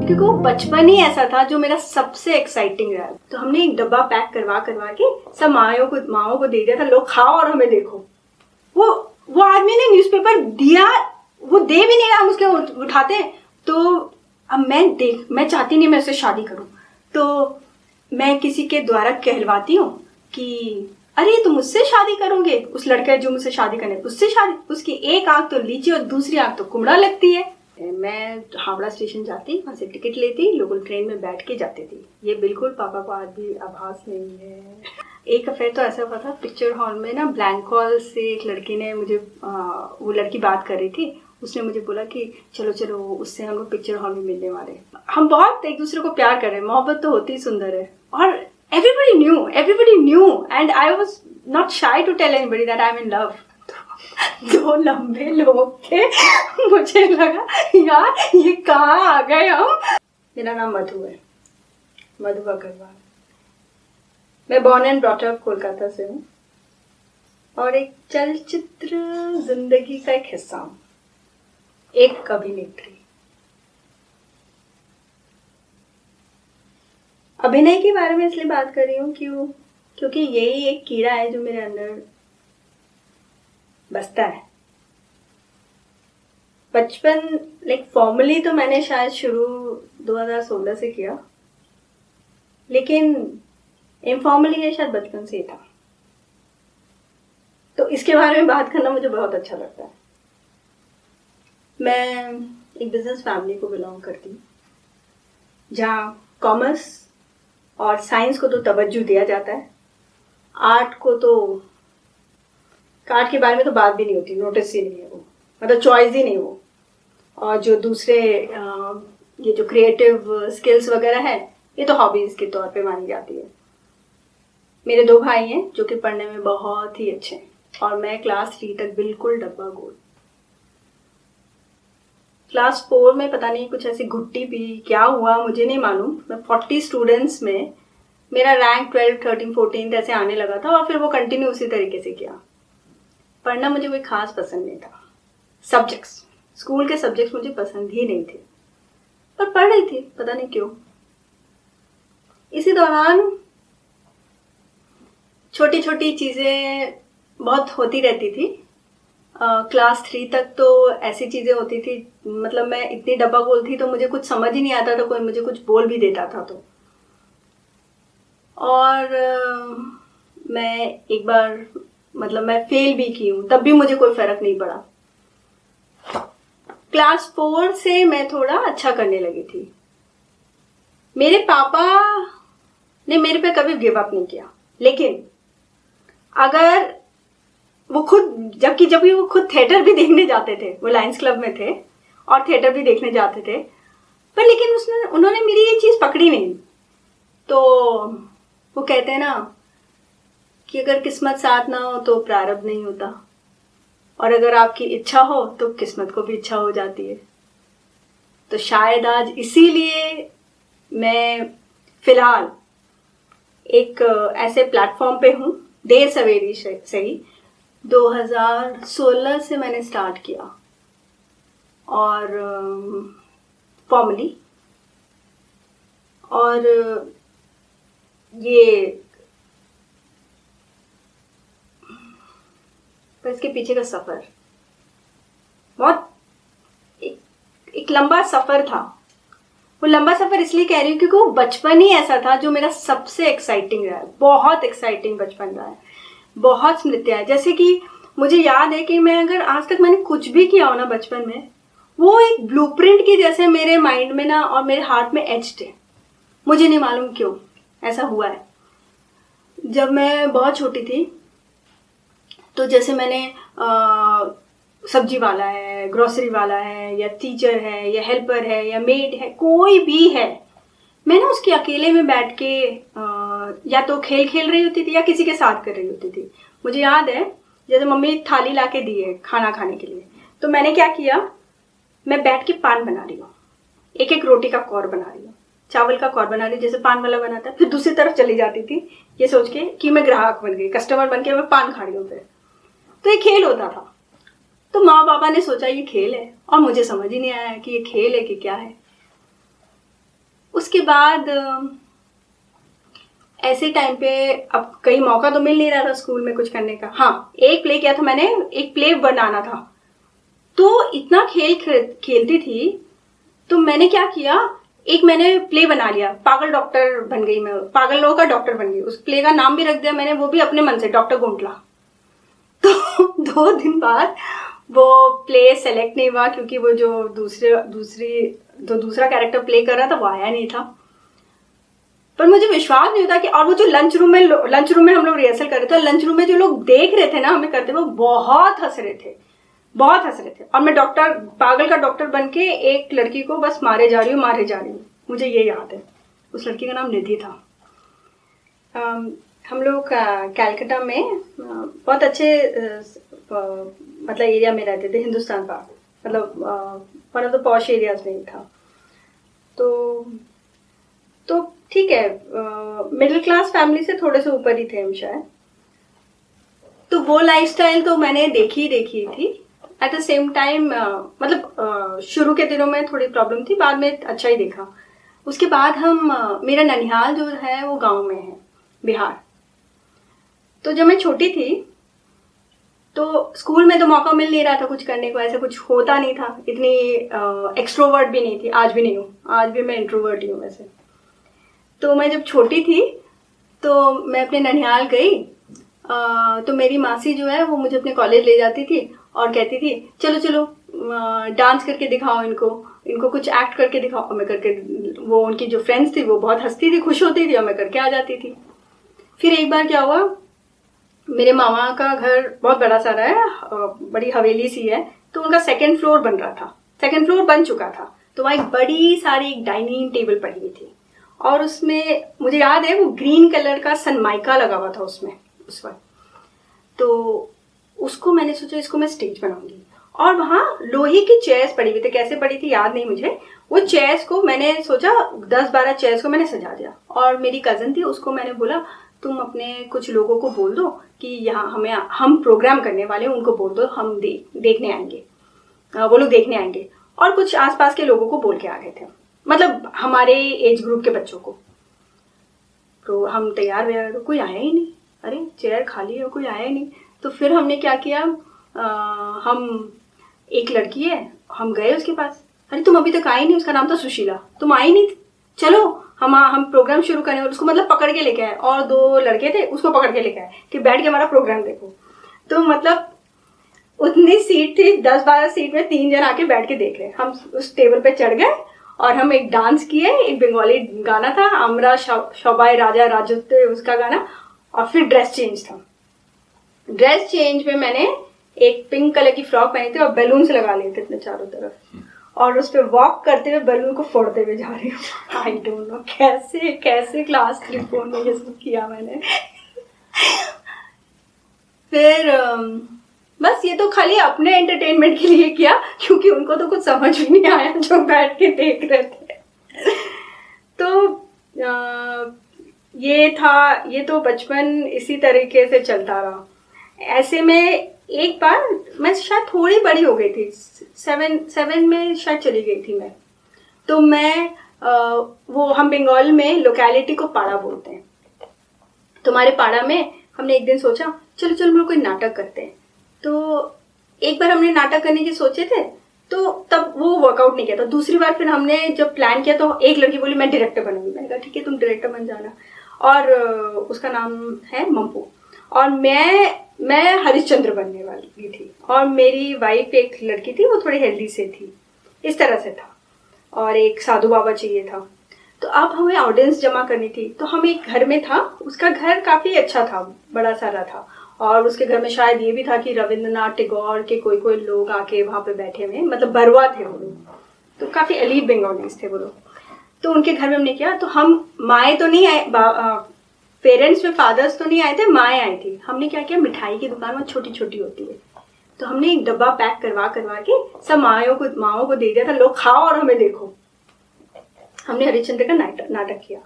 क्योंकि वो बचपन ही ऐसा था जो मेरा सबसे एक्साइटिंग रहा। तो हमने एक डब्बा पैक करवा के सब माओ को दे दिया था, लो खाओ और हमें देखो। वो आदमी ने न्यूज़पेपर दिया, वो दे भी नहीं रहा, हम उसके उठाते। तो अब मैं चाहती नहीं मैं उससे शादी करूं, तो मैं किसी के द्वारा कहलवाती हूँ कि अरे तुम मुझसे शादी करोगे, उस लड़के जो मुझसे शादी करने उससे शादी। उसकी एक आंख तो लीची और दूसरी आंख तो कुमड़ा लगती है। मैं हावड़ा स्टेशन जाती, वहां से टिकट लेती, लोकल ट्रेन में बैठ के जाती थी। ये बिल्कुल पापा को आज भी आभास नहीं है। एक अफेयर तो ऐसा हुआ था पिक्चर हॉल में ना, ब्लैंक हॉल से एक लड़की ने मुझे वो लड़की बात कर रही थी, उसने मुझे बोला कि चलो चलो उससे हम लोग पिक्चर हॉल में मिलने वाले। हम बहुत एक दूसरे को प्यार कर रहे हैं, मोहब्बत तो होती ही सुंदर है। और everybody knew and I was not shy to tell anybody that I'm in love. दो लंबे लोग थे, मुझे लगा यार ये कहाँ आ गए हम। मेरा नाम मधु है, मधु अग्रवाल। मैं born and brought up Kolkata से हूँ और एक चलचित्र जिंदगी का एक हिस्सा हूँ, एक अभिनेत्री। अभिनय के बारे में इसलिए बात कर रही हूँ क्योंकि यही एक कीड़ा है जो मेरे अंदर बसता है। बचपन फॉर्मली तो मैंने शायद शुरू 2016 से किया, लेकिन इनफॉर्मली ये शायद बचपन से ही था। तो इसके बारे में बात करना मुझे बहुत अच्छा लगता है। मैं एक बिजनेस फैमिली को बिलोंग करती हूँ, जहाँ कॉमर्स और साइंस को तो तवज्जो दिया जाता है, आर्ट के बारे में तो बात भी नहीं होती, नोटिस ही नहीं है वो, मतलब चॉइस ही नहीं वो। और जो दूसरे ये जो क्रिएटिव स्किल्स वगैरह है, ये तो हॉबीज के तौर पे मानी जाती है। मेरे 2 भाई हैं जो कि पढ़ने में बहुत ही अच्छे हैं और मैं क्लास 3 तक बिल्कुल डब्बा गोल। क्लास 4 में पता नहीं कुछ ऐसी घुट्टी पी, क्या हुआ मुझे नहीं मालूम, मैं 40 स्टूडेंट्स में मेरा रैंक 12, 13, 14 ऐसे आने लगा था और फिर वो कंटिन्यू उसी तरीके से किया। पढ़ना मुझे कोई खास पसंद नहीं था, सब्जेक्ट्स, स्कूल के सब्जेक्ट्स मुझे पसंद ही नहीं थे, पर पढ़ रही थी पता नहीं क्यों। इसी दौरान छोटी छोटी चीज़ें बहुत होती रहती थी। क्लास 3 तक तो ऐसी चीज़ें होती थी, मतलब मैं इतनी डब्बा गोल थी तो मुझे कुछ समझ ही नहीं आता था, कोई मुझे कुछ बोल भी देता था तो। और मैं एक बार मतलब मैं फेल भी की हूँ, तब भी मुझे कोई फर्क नहीं पड़ा। क्लास 4 से मैं थोड़ा अच्छा करने लगी थी। मेरे पापा ने मेरे पे कभी गिव अप नहीं किया, लेकिन अगर वो खुद जब वो खुद थिएटर भी देखने जाते थे, वो लायंस क्लब में थे और थिएटर भी देखने जाते थे, पर लेकिन उन्होंने मेरी ये चीज़ पकड़ी नहीं। तो वो कहते हैं ना कि अगर किस्मत साथ ना हो तो प्रारब्ध नहीं होता, और अगर आपकी इच्छा हो तो किस्मत को भी इच्छा हो जाती है। तो शायद आज इसीलिए मैं फिलहाल एक ऐसे प्लेटफॉर्म पे हूँ, देर सवेरी सही। 2016 से मैंने स्टार्ट किया और फॉर्मली, और ये पर इसके पीछे का सफ़र बहुत एक लंबा सफ़र था। वो लंबा सफ़र इसलिए कह रही हूँ क्योंकि वो बचपन ही ऐसा था जो मेरा सबसे एक्साइटिंग रहा है, बहुत एक्साइटिंग बचपन रहा है, बहुत स्मृतियाँ है। जैसे कि मुझे याद है कि मैं अगर आज तक मैंने कुछ भी किया हो ना बचपन में, वो एक ब्लूप्रिंट की जैसे मेरे माइंड में ना और मेरे हार्ट में एच्ड है। मुझे नहीं मालूम क्यों, ऐसा हुआ है। जब मैं बहुत छोटी थी तो जैसे मैंने सब्जी वाला है, ग्रोसरी वाला है, या टीचर है, या हेल्पर है, या मेड है, कोई भी है, मैं ना उसके अकेले में बैठ के या तो खेल खेल रही होती थी या किसी के साथ कर रही होती थी। मुझे याद है जैसे मम्मी थाली ला के दी है खाना खाने के लिए, तो मैंने क्या किया, मैं बैठ के पान बना रही हूँ, एक एक रोटी का कौर बना रही हूँ, चावल का कौर बना रही हूँ जैसे पान वाला बनाता है। फिर दूसरी तरफ चली जाती थी ये सोच के कि मैं ग्राहक बन गई, कस्टमर बन के मैं पान खा रही हूँ। फिर तो ये खेल होता था। तो माँ पापा ने सोचा ये खेल है, और मुझे समझ ही नहीं आया कि ये खेल है कि क्या है। उसके बाद ऐसे टाइम पे अब कहीं मौका तो मिल नहीं रहा था स्कूल में कुछ करने का। हाँ, एक प्ले किया था मैंने, एक प्ले बनाना था, तो इतना खेलती थी, तो मैंने क्या किया, एक मैंने प्ले बना लिया, पागल डॉक्टर बन गई मैं, पागल लोगों का डॉक्टर बन गई। उस प्ले का नाम भी रख दिया मैंने, वो भी अपने मन से, डॉक्टर गोंटला। तो 2 दिन बाद वो प्ले सेलेक्ट नहीं हुआ क्योंकि वो जो दूसरा कैरेक्टर प्ले कर रहा था वो आया नहीं था। पर मुझे विश्वास नहीं होता कि, और वो जो लंच रूम में हम लोग रिहर्सल कर रहे थे, लंच रूम में जो लोग देख रहे थे ना हमें करते, वो बहुत हंस रहे थे, बहुत हंस रहे थे। और मैं पागल का डॉक्टर बन के एक लड़की को बस मारे जा रही हूँ। मुझे ये याद है। उस लड़की का नाम निधि था। हम लोग कैलकाटा में बहुत अच्छे मतलब एरिया में रहते थे, हिंदुस्तान का, मतलब one of the posh areas में ही था। तो ठीक है, मिडिल क्लास फैमिली से थोड़े से ऊपर ही थे हम शायद। तो वो लाइफस्टाइल तो मैंने देखी थी। एट द सेम टाइम मतलब शुरू के दिनों में थोड़ी प्रॉब्लम थी, बाद में अच्छा ही देखा। उसके बाद मेरा ननिहाल जो है वो गांव में है, बिहार। तो जब मैं छोटी थी तो स्कूल में तो मौका मिल नहीं रहा था कुछ करने को, ऐसा कुछ होता नहीं था, इतनी एक्सट्रोवर्ट भी नहीं थी, आज भी नहीं हूँ, आज भी मैं इंट्रोवर्ट ही हूँ वैसे। तो मैं जब छोटी थी तो मैं अपने ननिहाल गई, तो मेरी मासी जो है वो मुझे अपने कॉलेज ले जाती थी और कहती थी चलो चलो डांस करके दिखाओ इनको कुछ एक्ट करके दिखाओ। और मैं करके, वो उनकी जो फ्रेंड्स थी वो बहुत हंसती थी, खुश होती थी, और मैं करके आ जाती थी। फिर एक बार क्या हुआ, मेरे मामा का घर बहुत बड़ा सारा है, बड़ी हवेली सी है, तो उनका 2nd फ्लोर बन रहा था, 2nd फ्लोर बन चुका था। तो वहाँ एक बड़ी सारी एक डाइनिंग टेबल पड़ी हुई थी, और उसमें मुझे याद है वो ग्रीन कलर का सनमाइका लगा हुआ था उसमें उस वक्त। तो उसको मैंने सोचा इसको मैं स्टेज बनाऊंगी, और वहाँ लोहे की चेयर्स पड़ी हुई थी, कैसे पड़ी थी याद नहीं मुझे। वो चेयर्स को मैंने सोचा 10-12 चेयर्स को मैंने सजा दिया, और मेरी कज़न थी उसको मैंने बोला तुम अपने कुछ लोगों को बोल दो कि यहाँ हम प्रोग्राम करने वाले हैं, उनको बोल दो हम देखने आएंगे, वो लोग देखने आएंगे। और कुछ आसपास के लोगों को बोल के आ गए थे, मतलब हमारे एज ग्रुप के बच्चों को। तो हम तैयार व्यार, कोई आया ही नहीं, अरे चेयर खाली है, कोई आया ही नहीं। तो फिर हमने क्या किया, हम एक लड़की है, हम गए उसके पास, अरे तुम अभी तक आई नहीं, उसका नाम था सुशीला, तुम आई नहीं, चलो हम प्रोग्राम शुरू करें। और उसको मतलब पकड़ के लेके आए, और 2 लड़के थे, उसको पकड़ के लेके आए कि बैठ के हमारा प्रोग्राम देखो। तो मतलब उतनी सीट थी, 10-12 सीट में 3 जन आके बैठ के देख रहे। हम उस टेबल पे चढ़ गए और हम एक डांस किए, एक बंगाली गाना था, अमरा शबाई राजा राजत्व, उसका गाना। और फिर ड्रेस चेंज था। ड्रेस चेंज में मैंने एक पिंक कलर की फ्रॉक पहनी थी और बैलून से लगा लिए थे इतने चारों तरफ, और उस पर वॉक करते हुए बैलून को फोड़ते हुए जा रही हूँ। आई डोंट नो कैसे क्लास 3-4 में ये सब किया मैंने। फिर बस ये तो खाली अपने एंटरटेनमेंट के लिए किया, क्योंकि उनको तो कुछ समझ ही नहीं आया जो बैठ के देख रहे थे। तो ये तो बचपन इसी तरीके से चलता रहा। ऐसे में एक बार मैं शायद थोड़ी बड़ी हो गई थी, 7 में शायद चली गई थी मैं। तो मैं वो हम बंगाल में लोकेलिटी को पाड़ा बोलते हैं। तुम्हारे पाड़ा में हमने एक दिन सोचा चलो हम लोग कोई नाटक करते हैं। तो एक बार हमने नाटक करने की सोचे थे, तो तब वो वर्कआउट नहीं किया। तो दूसरी बार फिर हमने जब प्लान किया तो एक लड़की बोली मैं डायरेक्टर बनूंगी। मैंने कहा ठीक है तुम डायरेक्टर बन जाना। और उसका नाम है मम्पू, और मैं हरिश्चंद्र बनने वाली थी, और मेरी वाइफ एक लड़की थी, वो थोड़ी हेल्दी से थी, इस तरह से था, और एक साधु बाबा चाहिए था। तो अब हमें ऑडियंस जमा करनी थी। तो हम एक घर में था, उसका घर काफ़ी अच्छा था, बड़ा सारा था, और उसके घर में शायद ये भी था कि रविंद्रनाथ टैगोर के कोई कोई लोग आके वहाँ पे बैठे हुए, मतलब बरवा थे वो लोग, तो काफ़ी एलीट बंगालीज थे वो लोग। तो उनके घर में हमने किया। तो हम माएँ तो नहीं आए, पेरेंट्स में फादर्स तो नहीं आए थे, माएँ आई थी। हमने क्या किया, मिठाई की दुकान में छोटी छोटी होती है, तो हमने एक डब्बा पैक करवा करवा के सब माओं को दे दिया था, लोग खाओ और हमें देखो। हमने हरिश्चंद्र का नाटक किया।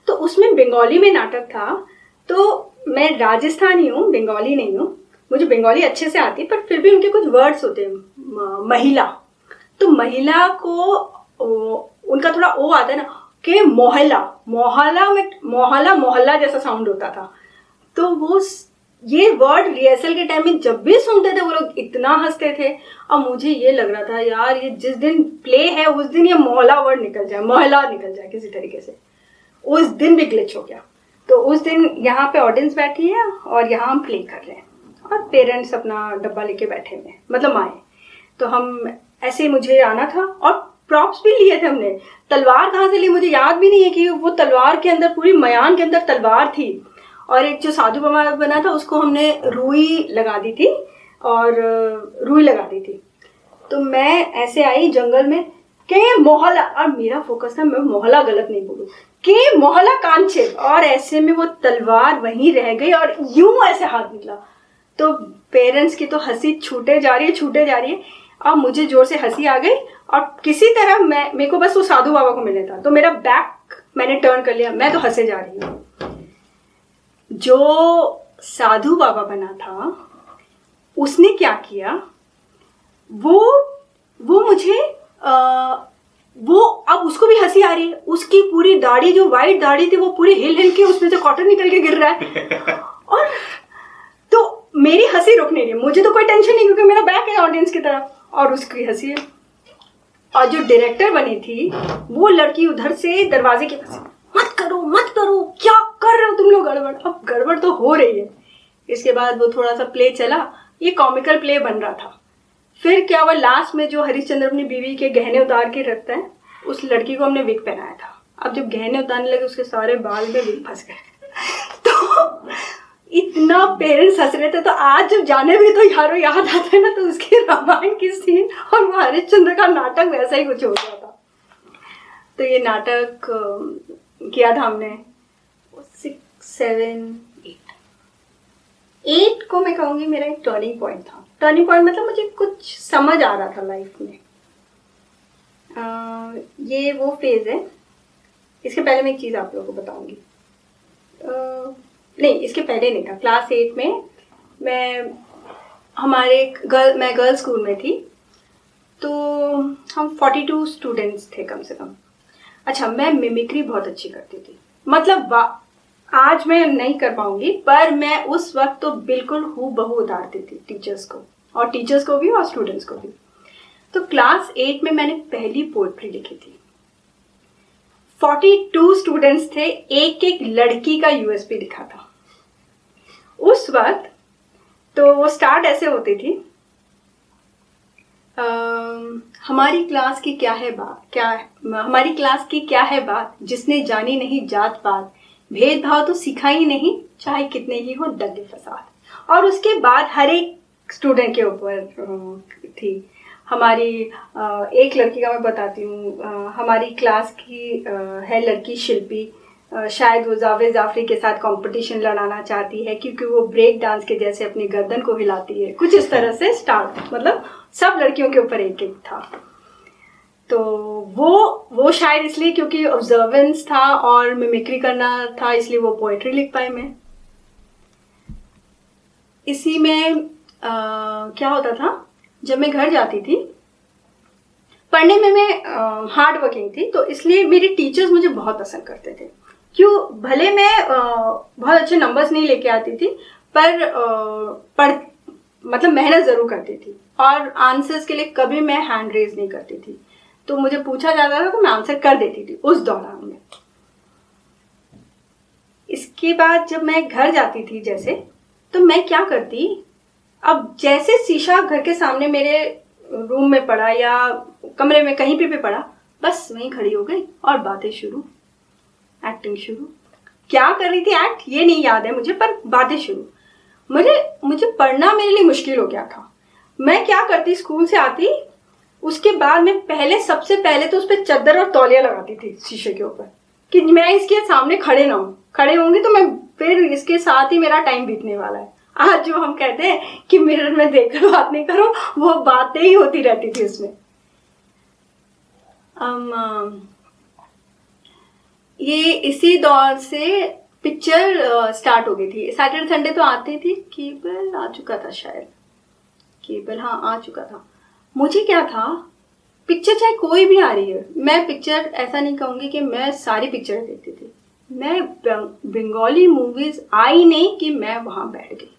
तो उसमें बंगाली में नाटक था। तो मैं राजस्थानी हूँ, बंगाली नहीं हूँ, मुझे बंगाली अच्छे से आती, पर फिर भी उनके कुछ वर्ड्स होते हैं। महिला, तो महिला को उनका थोड़ा ओ आता है ना, कि मोहल्ला में मोहल्ला जैसा साउंड होता था। तो वो ये वर्ड रिहर्सल के टाइम में जब भी सुनते थे वो लोग इतना हंसते थे। और मुझे ये लग रहा था यार, ये जिस दिन प्ले है उस दिन ये मोहल्ला वर्ड निकल जाए, मोहल्ला निकल जाए किसी तरीके से। उस दिन भी ग्लिच हो गया। तो उस दिन यहाँ पे ऑडियंस बैठी है और यहाँ हम प्ले कर रहे हैं और पेरेंट्स अपना डब्बा लेके बैठे हुए, मतलब आए। तो हम ऐसे, मुझे आना था और प्रॉप्स भी लिए थे हमने। तलवार कहाँ से ली मुझे याद भी नहीं है, कि वो तलवार के अंदर, पूरी मयान के अंदर तलवार थी। और एक जो साधु बाबा बना था उसको हमने रुई लगा दी थी, तो मैं ऐसे आई जंगल में के मोहल्ला, और मेरा फोकस था मैं मोहल्ला गलत नहीं बोलूं, के मोहल्ला कांचे, और ऐसे में वो तलवार वहीं रह गई और यूं ऐसे हाथ निकला। तो पेरेंट्स की तो हंसी छूटे जा रही है। अब मुझे जोर से हंसी आ गई और किसी तरह मेरे को बस वो साधु बाबा को मिलना था, तो मेरा बैक मैंने टर्न कर लिया, मैं तो हंसे जा रही हूँ। जो साधु बाबा बना था उसने क्या किया, वो मुझे वो, अब उसको भी हंसी आ रही है, उसकी पूरी दाढ़ी, जो वाइट दाढ़ी थी, वो पूरी हिल के उसमें से कॉटन निकल के गिर रहा है। और तो मेरी हंसी रुक नहीं रही, मुझे तो कोई टेंशन नहीं क्योंकि मेरा बैक है ऑडियंस की तरफ, और उसकी हंसी है। और जो डायरेक्टर बनी थी वो लड़की उधर से दरवाजे के पास, मत करो, क्या कर रहे हो तुम लोग, गड़बड़। अब गड़बड़ तो हो रही है। इसके बाद वो थोड़ा सा प्ले चला, ये कॉमिकल प्ले बन रहा था। फिर क्या हुआ, लास्ट में जो हरिश्चंद्र अपनी बीवी के गहने उतार के रखता है, उस लड़की को हमने विग पहनाया था। अब जब गहने उतारने लगे उसके सारे बाल में विग फंस गए। तो इतना पेरेंट्स हंस रहे थे। तो आज जब जाने भी तो यारों याद आता है ना, तो उसके रामायण की सीन और वो हरिश्चंद्र का नाटक वैसा ही कुछ हो गया था। तो ये नाटक किया था हमने 6, 7, 8 को मैं कहूँगी मेरा एक टर्निंग पॉइंट था। टर्निंग पॉइंट मतलब मुझे कुछ समझ आ रहा था लाइफ में। ये वो फेज़ है। इसके पहले मैं एक चीज़ आप लोगों को बताऊँगी। नहीं, इसके पहले नहीं था। क्लास 8 में मैं गर्ल्स स्कूल में थी, तो हम 42 स्टूडेंट्स थे कम से कम। अच्छा, मैं मिमिक्री बहुत अच्छी करती थी, मतलब आज मैं नहीं कर पाऊंगी, पर मैं उस वक्त तो बिल्कुल हूबहू उतारती थी टीचर्स को भी और स्टूडेंट्स को भी। तो क्लास 8 में मैंने पहली पोएट्री लिखी थी। 42 स्टूडेंट्स थे, एक लड़की का यूएसपी लिखा था उस वक्त। तो वो स्टार्ट ऐसे होती थी, हमारी क्लास की क्या है बात, जिसने जानी नहीं जात पात, भेदभाव तो सीखा ही नहीं, चाहे कितने ही हो दंगे फसाद। और उसके बाद हर एक स्टूडेंट के ऊपर थी। हमारी एक लड़की का मैं बताती हूँ, हमारी क्लास की है लड़की शिल्पी, शायद वो जावेद जाफरी के साथ कंपटीशन लड़ाना चाहती है क्योंकि वो ब्रेक डांस के जैसे अपनी गर्दन को हिलाती है, कुछ इस तरह से स्टार्ट, मतलब सब लड़कियों के ऊपर एक था। तो वो शायद इसलिए क्योंकि ऑब्जर्वेंस था और मिमिक्री करना था, इसलिए वो पोएट्री लिख पाई मैं। इसी में क्या होता था, जब मैं घर जाती थी, पढ़ने में मैं हार्ड वर्किंग थी, तो इसलिए मेरे टीचर्स मुझे बहुत पसंद करते थे। क्यों, भले मैं बहुत अच्छे नंबर्स नहीं लेके आती थी, पर मतलब मेहनत ज़रूर करती थी और आंसर्स के लिए कभी मैं हैंड रेज नहीं करती थी। तो मुझे पूछा जाता था तो मैं आंसर कर देती थी उस दौरान में। इसके बाद जब मैं घर जाती थी जैसे, तो मैं क्या करती, अब जैसे शीशा घर के सामने मेरे रूम में पड़ा या कमरे में कहीं पे पड़ा, बस वहीं खड़ी हो गई और बातें शुरू। एक्टिंग शुरू। क्या कर रही थी एक्ट ये नहीं याद है मुझे, पर बातें शुरू। मुझे पढ़ना मेरे लिए मुश्किल हो गया था। मैं क्या करती, स्कूल से आती, उसके बाद मैं सबसे पहले तो उस पर चादर और तौलिया लगाती थी शीशे के ऊपर, कि मैं इसके सामने खड़े ना हूँ। खड़े होंगे तो मैं फिर इसके साथ ही मेरा टाइम बीतने वाला है। आज जो हम कहते हैं कि मिरर में देखकर बात नहीं करो, वो बातें ही होती रहती थी उसमें। ये इसी दौर से पिक्चर स्टार्ट हो गई थी। सैटरडे संडे तो आती थी, केबल आ चुका था शायद, केबल हाँ आ चुका था। मुझे क्या था, पिक्चर चाहे कोई भी आ रही है, मैं पिक्चर ऐसा नहीं कहूँगी कि मैं सारी पिक्चर देखती थी। मैं बंगाली मूवीज आई नहीं कि मैं वहाँ बैठ गई।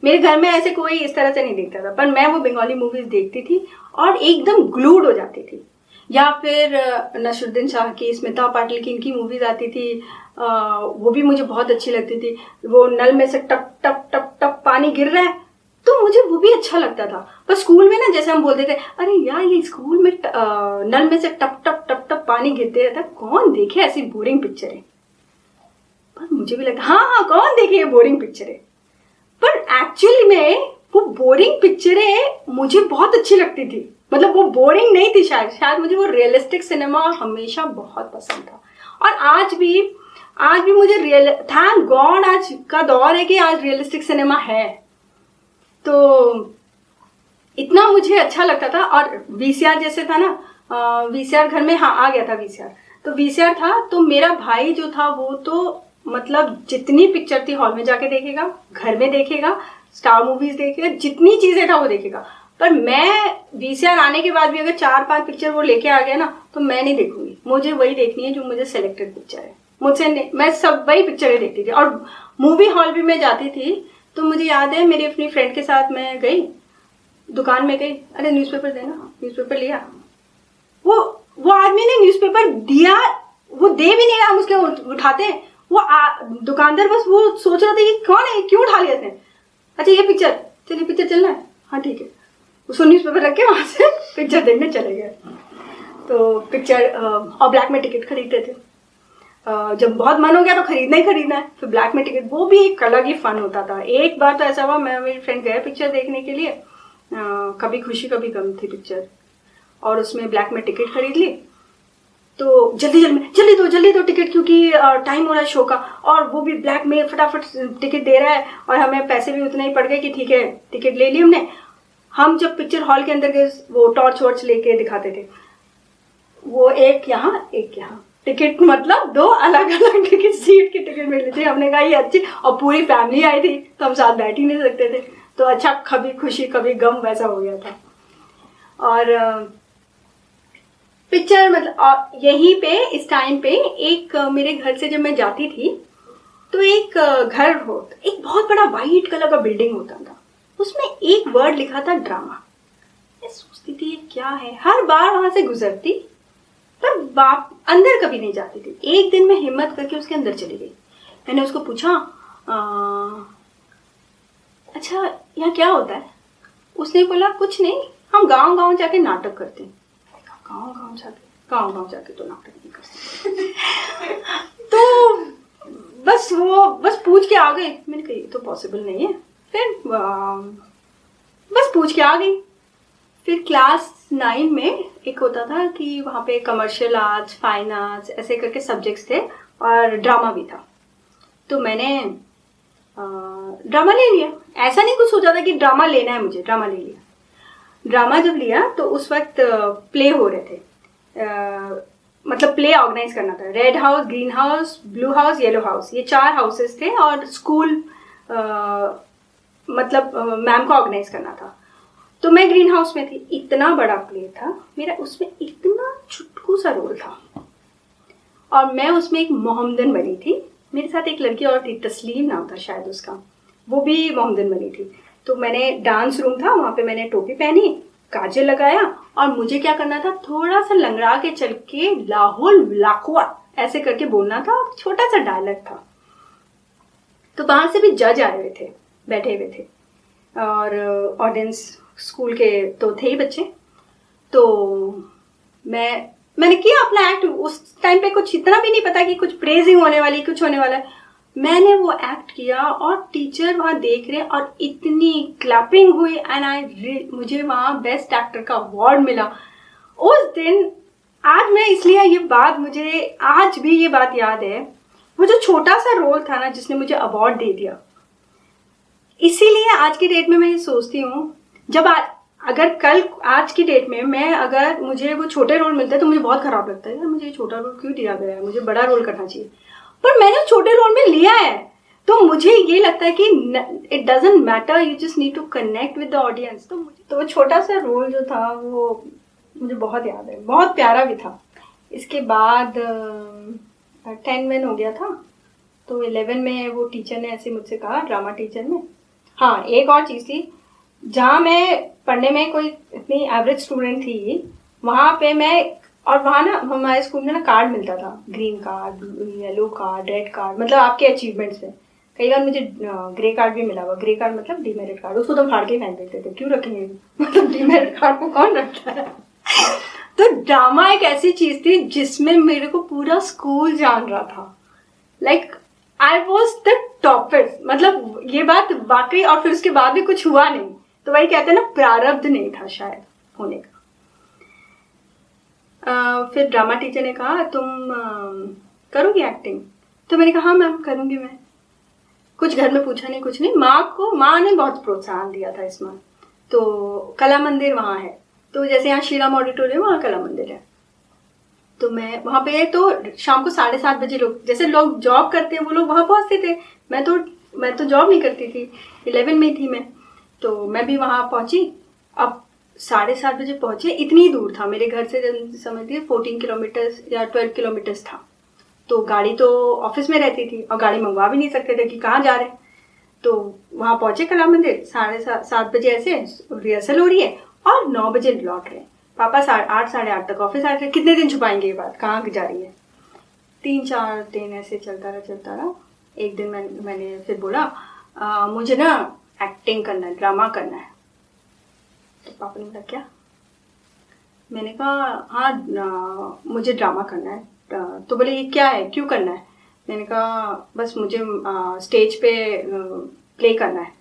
मेरे घर में ऐसे कोई इस तरह से नहीं देखता था, पर मैं वो बंगाली मूवीज देखती थी और एकदम ग्लूड हो जाती थी। या फिर नसरुद्दीन शाह की, स्मिता पाटिल की, इनकी मूवीज आती थी, वो भी मुझे बहुत अच्छी लगती थी। वो नल में से टप टप टप टप पानी गिर रहा है तो मुझे वो भी अच्छा लगता था। पर स्कूल में ना जैसे हम बोलते थे, अरे यार ये स्कूल में नल में से टप टप टप टप पानी गिरते रहता, कौन देखे ऐसी बोरिंग पिक्चरें। पर मुझे भी लगता हाँ कौन देखे ये बोरिंग पिक्चरें। पर एक्चुअली में वो बोरिंग पिक्चरें मुझे बहुत अच्छी लगती थी। मतलब वो बोरिंग नहीं थी, शायद मुझे वो रियलिस्टिक सिनेमा हमेशा बहुत पसंद था। और आज भी मुझे थैंक गॉड आज का दौर है कि आज रियलिस्टिक सिनेमा है। तो इतना मुझे अच्छा लगता था। और वीसीआर जैसे था ना, वीसीआर घर में हाँ आ गया था वीसीआर। तो वीसीआर था तो मेरा भाई जो था वो तो मतलब जितनी पिक्चर थी हॉल में जाके देखेगा, घर में देखेगा, स्टार मूवीज देखेगा, जितनी चीजें था वो देखेगा। पर मैं वीसीआर आने के बाद भी अगर 4-5 पिक्चर वो लेके आ गया ना तो मैं नहीं देखूंगी। मुझे वही देखनी है जो मुझे सिलेक्टेड पिक्चर है, मुझसे नहीं। मैं सब वही पिक्चरें देखती थी। और मूवी हॉल भी मैं जाती थी तो मुझे याद है मेरी अपनी फ्रेंड के साथ मैं गई, दुकान में गई, अरे न्यूज़पेपर देना, न्यूज़पेपर लिया। वो आदमी ने न्यूज़पेपर दिया, वो दे भी नहीं रहा, हम उसके उठाते। वो दुकानदार बस वो सोच रहा था ये कौन है, क्यों उठा लिया इसने। अच्छा ये पिक्चर, चलिए पिक्चर चलना है, हाँ ठीक है। उसको न्यूज़पेपर रख के वहाँ से पिक्चर देखने चले गए। तो पिक्चर और ब्लैक में टिकट खरीदते थे। जब बहुत मन हो गया तो खरीदना ही खरीदना है, फिर ब्लैक में टिकट, वो भी एक अलग ही फन होता था। एक बार तो ऐसा हुआ, मैं मेरी फ्रेंड गए पिक्चर देखने के लिए, कभी खुशी कभी गम थी पिक्चर, और उसमें ब्लैक में टिकट खरीद ली। तो जल्दी दो टिकट, क्योंकि टाइम हो रहा है शो का, और वो भी ब्लैक में फटाफट टिकट दे रहा है, और हमें पैसे भी उतने ही पड़ गए कि ठीक है टिकट ले ली हमने। हम जब पिक्चर हॉल के अंदर गए, वो टॉर्च वॉर्च लेके दिखाते थे, वो एक यहाँ एक यहाँ टिकट, मतलब 2 अलग अलग टिकट, सीट की टिकट मिली थी। हमने कहा ये अच्छी, और पूरी फैमिली आई थी तो हम साथ बैठ ही नहीं सकते थे। तो अच्छा कभी खुशी कभी गम वैसा हो गया था। और पिक्चर मतलब यहीं पे इस टाइम पे एक मेरे घर से जब मैं जाती थी तो एक घर हो, एक बहुत बड़ा वाइट कलर का बिल्डिंग होता था, उसमें एक वर्ड लिखा था ड्रामा। मैं सोचती थी ये क्या है, हर बार वहां से गुजरती पर बाप अंदर कभी नहीं जाती थी। एक दिन मैं हिम्मत करके उसके अंदर चली गई। मैंने उसको पूछा अच्छा यहाँ क्या होता है। उसने बोला कुछ नहीं, हम गांव गांव जाके नाटक करते हैं। गांव गांव जाके तो नाटक नहीं कर सकते। तो बस पूछ के आ गई। मैंने कहा ये तो पॉसिबल नहीं है। फिर बस पूछ के आ गई। फिर क्लास 9 में एक होता था कि वहाँ पे कमर्शियल आर्ट्स, फाइन आर्ट्स ऐसे करके सब्जेक्ट्स थे, और ड्रामा भी था। तो मैंने ड्रामा ले लिया। ऐसा नहीं कुछ सोचा था कि ड्रामा लेना है मुझे, ड्रामा ले लिया। ड्रामा जब लिया तो उस वक्त प्ले हो रहे थे, मतलब प्ले ऑर्गेनाइज करना था। Red house, green house, blue house, yellow house, ये 4 हाउसेस थे, और स्कूल मतलब मैम को ऑर्गेनाइज करना था। तो मैं ग्रीन हाउस में थी। इतना बड़ा प्ले था मेरा, उसमें इतना चुटकू सा रोल था, और मैं उसमें एक मोहम्मदन बनी थी। मेरे साथ एक लड़की और थी, तस्लीम नाम था शायद उसका, वो भी मोहम्मदन बनी थी। तो मैंने डांस रूम था वहाँ पे, मैंने टोपी पहनी, काजल लगाया, और मुझे क्या करना था, थोड़ा सा लंगड़ा के चल के लाहौल लाकुआ ऐसे करके बोलना था, और छोटा सा डायलॉग था। तो वहां से भी जज आए हुए थे, बैठे हुए थे, और ऑडियंस स्कूल के तो थे ही बच्चे। तो मैं मैंने किया अपना एक्ट। उस टाइम पे कुछ इतना भी नहीं पता कि कुछ प्रेजिंग होने वाली, कुछ होने वाला है। मैंने वो एक्ट किया और टीचर वहां देख रहे और इतनी क्लैपिंग हुई एंड मुझे वहां बेस्ट एक्टर का अवार्ड मिला उस दिन। आज मैं इसलिए ये बात, मुझे आज भी ये बात याद है, वो जो छोटा सा रोल था ना जिसने मुझे अवार्ड दे दिया। इसीलिए आज की डेट में मैं ये सोचती हूँ, जब अगर कल आज की डेट में मैं, अगर मुझे वो छोटे रोल मिलते हैं तो मुझे बहुत खराब लगता है, यार मुझे छोटा रोल क्यों दिया गया है, मुझे बड़ा रोल करना चाहिए। पर मैंने छोटे रोल में लिया है तो मुझे ये लगता है कि it doesn't matter, you just need to connect with the audience. तो छोटा सा रोल जो था वो मुझे बहुत याद है, बहुत प्यारा भी था। इसके बाद 10 में हो गया था तो 11 में वो टीचर ने ऐसे मुझसे कहा, ड्रामा टीचर ने। हाँ, एक और चीज़ थी, जहाँ मैं पढ़ने में कोई इतनी एवरेज स्टूडेंट थी, वहाँ पे मैं, और वहाँ ना हमारे स्कूल में ना कार्ड मिलता था, green card, yellow card, red card, मतलब आपके अचीवमेंट्स पे। कई बार मुझे ग्रे कार्ड भी मिला हुआ। ग्रे कार्ड मतलब डीमेरिट कार्ड, उसको तो फाड़ के फेंक देते थे, क्यों रखेंगे मतलब डीमेरिट कार्ड को कौन रखता है। तो ड्रामा एक ऐसी चीज थी जिसमें मेरे को पूरा स्कूल जान रहा था, like I was the toppest, मतलब ये बात वाकई। और फिर उसके बाद भी कुछ हुआ नहीं, तो वही कहते हैं ना, प्रारब्ध नहीं था शायद होने का। फिर ड्रामा टीचर ने कहा, तुम करोगी एक्टिंग? तो मैंने कहा हाँ मैम करूँगी मैं। कुछ घर में पूछा नहीं, कुछ नहीं। माँ ने बहुत प्रोत्साहन दिया था इसमें। तो कला मंदिर वहाँ है, तो जैसे यहाँ श्रीराम ऑडिटोरियम, वहाँ कला मंदिर है। तो मैं वहाँ पे, तो शाम को 7:30 बजे लोग जॉब करते हैं वो लोग वहाँ पहुँचते थे। मैं तो जॉब नहीं करती थी, 11 में थी मैं, तो मैं भी वहाँ पहुँची। अब 7:30 बजे पहुँचे, इतनी दूर था मेरे घर से, समझिए 14 किलोमीटर्स या 12 किलोमीटर्स था। तो गाड़ी तो ऑफिस में रहती थी और गाड़ी मंगवा भी नहीं सकते थे कि कहाँ जा रहे हैं। तो वहाँ पहुँचे कला मंदिर, 7:30 बजे ऐसे रिहर्सल हो रही है और 9 बजे लौट रहे हैं। पापा 8 साढ़े 8 तक ऑफिस आ रहे। कितने दिन छुपाएंगे ये बात, कहाँ जा रही है। 3-4 दिन ऐसे चलता रहा। एक दिन मैंने फिर बोला, मुझे ना एक्टिंग करना है, ड्रामा करना है। तो पापा ने बोला क्या? मैंने कहा हाँ मुझे ड्रामा करना है। तो बोले ये क्या है, क्यों करना है? मैंने कहा बस मुझे स्टेज पे प्ले करना है।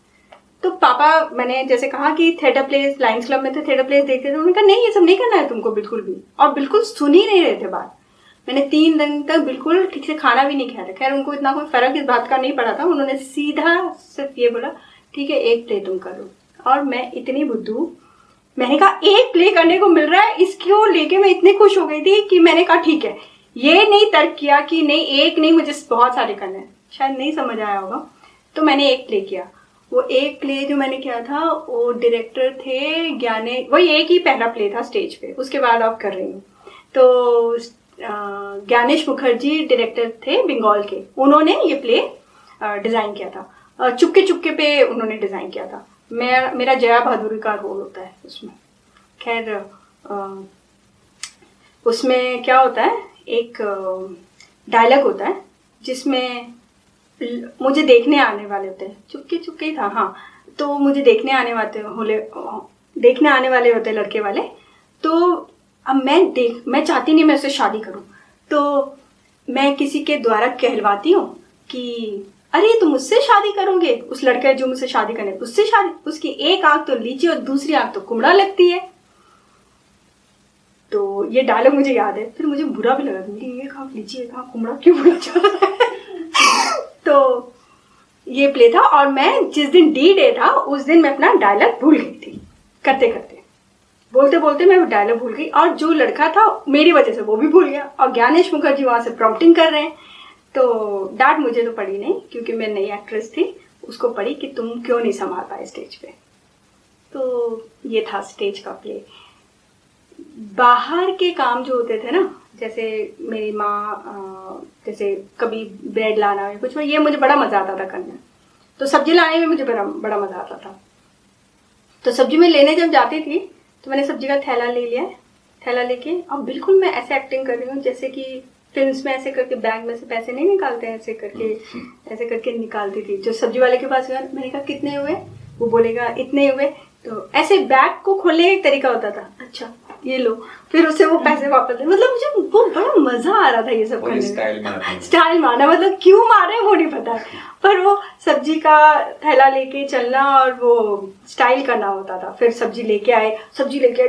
तो पापा, मैंने जैसे कहा कि थिएटर प्लेस, लायंस क्लब में थे, थिएटर प्लेस देखते थे। उन्होंने कहा नहीं ये सब नहीं करना है तुमको बिल्कुल भी, और बिल्कुल सुन ही नहीं रहे थे बात। मैंने 3 दिन तक बिल्कुल ठीक से खाना भी नहीं खाया। खैर उनको इतना कोई फर्क इस बात का नहीं पड़ा था। उन्होंने सीधा सिर्फ ये बोला ठीक है एक प्ले तुम करो। और मैं इतनी बुद्धू, मैंने कहा एक प्ले करने को मिल रहा है, इसको लेके मैं इतनी खुश हो गई थी कि मैंने कहा ठीक है। ये नहीं तर्क किया कि नहीं एक नहीं, मुझे बहुत सारे करने हैं, शायद नहीं समझ आया होगा। तो मैंने एक प्ले किया। वो एक प्ले जो मैंने किया था, वो डायरेक्टर थे ज्ञाने, वही एक ही पहला प्ले था स्टेज पे, उसके बाद आप कर रही हूँ। तो ज्ञानेश मुखर्जी डायरेक्टर थे बंगाल के, उन्होंने ये प्ले डिज़ाइन किया था। चुपके चुपके पे उन्होंने डिज़ाइन किया था। मेरा जया भादुरी का रोल होता है उसमें। खैर उसमें क्या होता है, एक डायलॉग होता है जिसमें मुझे देखने आने वाले होते हैं, चुपके चुपके ही था हाँ। तो मुझे देखने आने वाले होते लड़के वाले। तो अब मैं चाहती नहीं मैं उससे शादी करूं, तो मैं किसी के द्वारा कहलवाती हूँ कि अरे तुम मुझसे शादी करोगे, उस लड़के जो मुझसे शादी करने उससे शादी, उसकी एक आंख तो लीची और दूसरी आंख तो कुमड़ा लगती है। तो ये डायलॉग मुझे याद है। फिर मुझे बुरा भी लगा, मेरी एक आंख लीची एक आंख कुमड़ा क्यों बोला जा रहा है। तो ये प्ले था और मैं जिस दिन D-Day था उस दिन मैं अपना डायलॉग भूल गई थी। करते करते बोलते बोलते मैं वो डायलॉग भूल गई, और जो लड़का था मेरी वजह से वो भी भूल गया। और ज्ञानेश मुखर्जी वहाँ से प्रॉम्प्टिंग कर रहे हैं। तो डांट मुझे तो पड़ी नहीं क्योंकि मैं नई एक्ट्रेस थी, उसको पड़ी कि तुम क्यों नहीं संभाल पाए स्टेज पे। तो ये था स्टेज का प्ले। बाहर के काम जो होते थे ना, जैसे मेरी माँ जैसे कभी ब्रेड लाना या कुछ, ये मुझे बड़ा मज़ा आता था करना। तो सब्जी लाने में मुझे बड़ा मज़ा आता था। तो सब्जी में लेने जब जाती थी तो मैंने सब्जी का थैला ले लिया, थैला लेके अब बिल्कुल मैं ऐसे एक्टिंग कर रही हूँ जैसे कि फिल्म्स में ऐसे करके बैग में से पैसे नहीं निकालते हैं, ऐसे करके निकालती थी। जो सब्जी वाले के पास गया, मैंने कहा कितने हुए, वो बोलेगा इतने हुए। तो ऐसे बैग को खोलने का एक तरीका होता था। अच्छा ये लो, फिर उसे वो पैसे वापस दे। मतलब मुझे वो बड़ा मजा आ रहा था ये सब करने में। स्टाइल मारना, मतलब क्यों मारे वो नहीं पता, पर वो सब्जी का थैला लेके चलना और वो स्टाइल करना होता था। फिर सब्जी लेके आए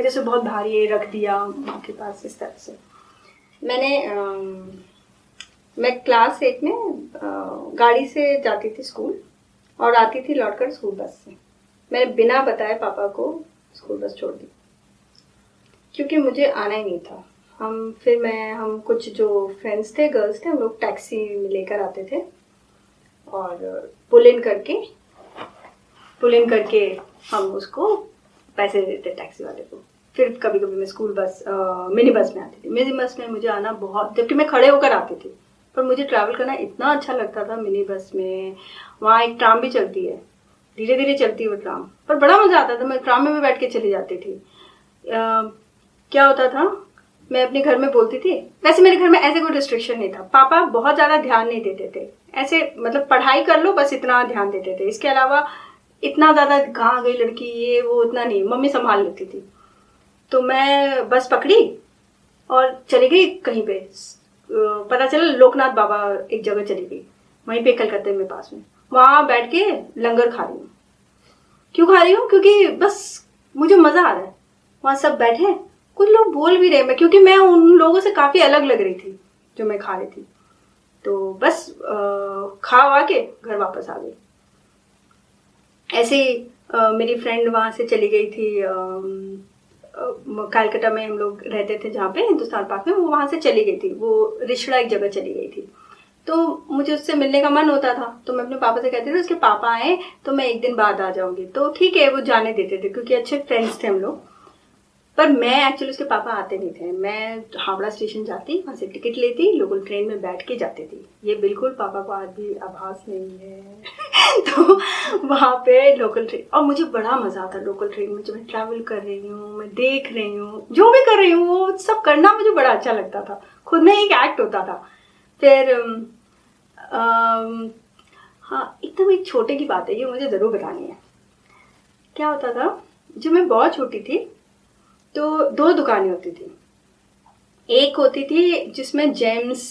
जैसे बहुत भारी है, रख दिया उनके पास, इस तरह से। मैं क्लास 8 में गाड़ी से जाती थी स्कूल और आती थी लौटकर स्कूल बस से। मैंने बिना बताए पापा को स्कूल बस छोड़ दी, क्योंकि मुझे आना ही नहीं था। हम कुछ जो फ्रेंड्स थे, गर्ल्स थे, हम लोग टैक्सी में लेकर आते थे और पुल इन करके हम उसको पैसे देते टैक्सी वाले को। फिर कभी कभी मैं स्कूल बस मिनी बस में आती थी। मिनी बस में मुझे आना बहुत, जबकि मैं खड़े होकर आती थी, पर मुझे ट्रैवल करना इतना अच्छा लगता था मिनी बस में। वहाँ एक ट्राम भी चलती है, धीरे धीरे चलती है वो ट्राम, पर बड़ा मज़ा आता था। मैं ट्राम में भी बैठ के चली जाती थी। क्या होता था, मैं अपने घर में बोलती थी, वैसे मेरे घर में ऐसे कोई रिस्ट्रिक्शन नहीं था। पापा बहुत ज़्यादा ध्यान नहीं देते थे, ऐसे मतलब पढ़ाई कर लो बस इतना ध्यान देते थे, इसके अलावा इतना ज़्यादा कहाँ गई लड़की ये वो इतना नहीं, मम्मी संभाल लेती थी। तो मैं बस पकड़ी और चली गई कहीं पे, पता चला लोकनाथ बाबा एक जगह चली गई, वहीं पे कलकत्ते में पास में। वहाँ बैठ के लंगर खा रही हूँ। क्यों खा रही हूँ? क्योंकि बस मुझे मज़ा आ रहा है। वहाँ सब बैठे हैं, कुछ लोग बोल भी रहे, मैं क्योंकि मैं उन लोगों से काफ़ी अलग लग रही थी जो मैं खा रही थी। तो बस खा वा के घर वापस आ गई। ऐसे ही मेरी फ्रेंड वहाँ से चली गई थी, कलकत्ता में हम लोग रहते थे जहाँ पे हिंदुस्तान पार्क में, वो वहाँ से चली गई थी, वो रिश्ता एक जगह चली गई थी। तो मुझे उससे मिलने का मन होता था, तो मैं अपने पापा से कहती थी उसके पापा आए तो मैं एक दिन बाद आ जाऊंगी। तो ठीक है, वो जाने देते थे क्योंकि अच्छे फ्रेंड्स थे हम लोग। पर मैं एक्चुअली उसके पापा आते नहीं थे। मैं हावड़ा स्टेशन जाती, वहाँ से टिकट लेती, लोकल ट्रेन में बैठ के जाती थी। ये बिल्कुल पापा को आज भी आभास नहीं है। तो वहाँ पे लोकल ट्रेन, और मुझे बड़ा मज़ा आता लोकल ट्रेन में, जब मैं ट्रैवल कर रही हूँ, मैं देख रही हूँ, जो भी कर रही हूँ वो सब करना मुझे बड़ा अच्छा लगता था। खुद में एक एक्ट होता था। फिर हाँ, एकदम एक छोटे की बात है, ये मुझे ज़रूर बतानी है। क्या होता था, जब मैं बहुत छोटी थी तो 2 दुकानें होती थी। एक होती थी जिसमें जेम्स,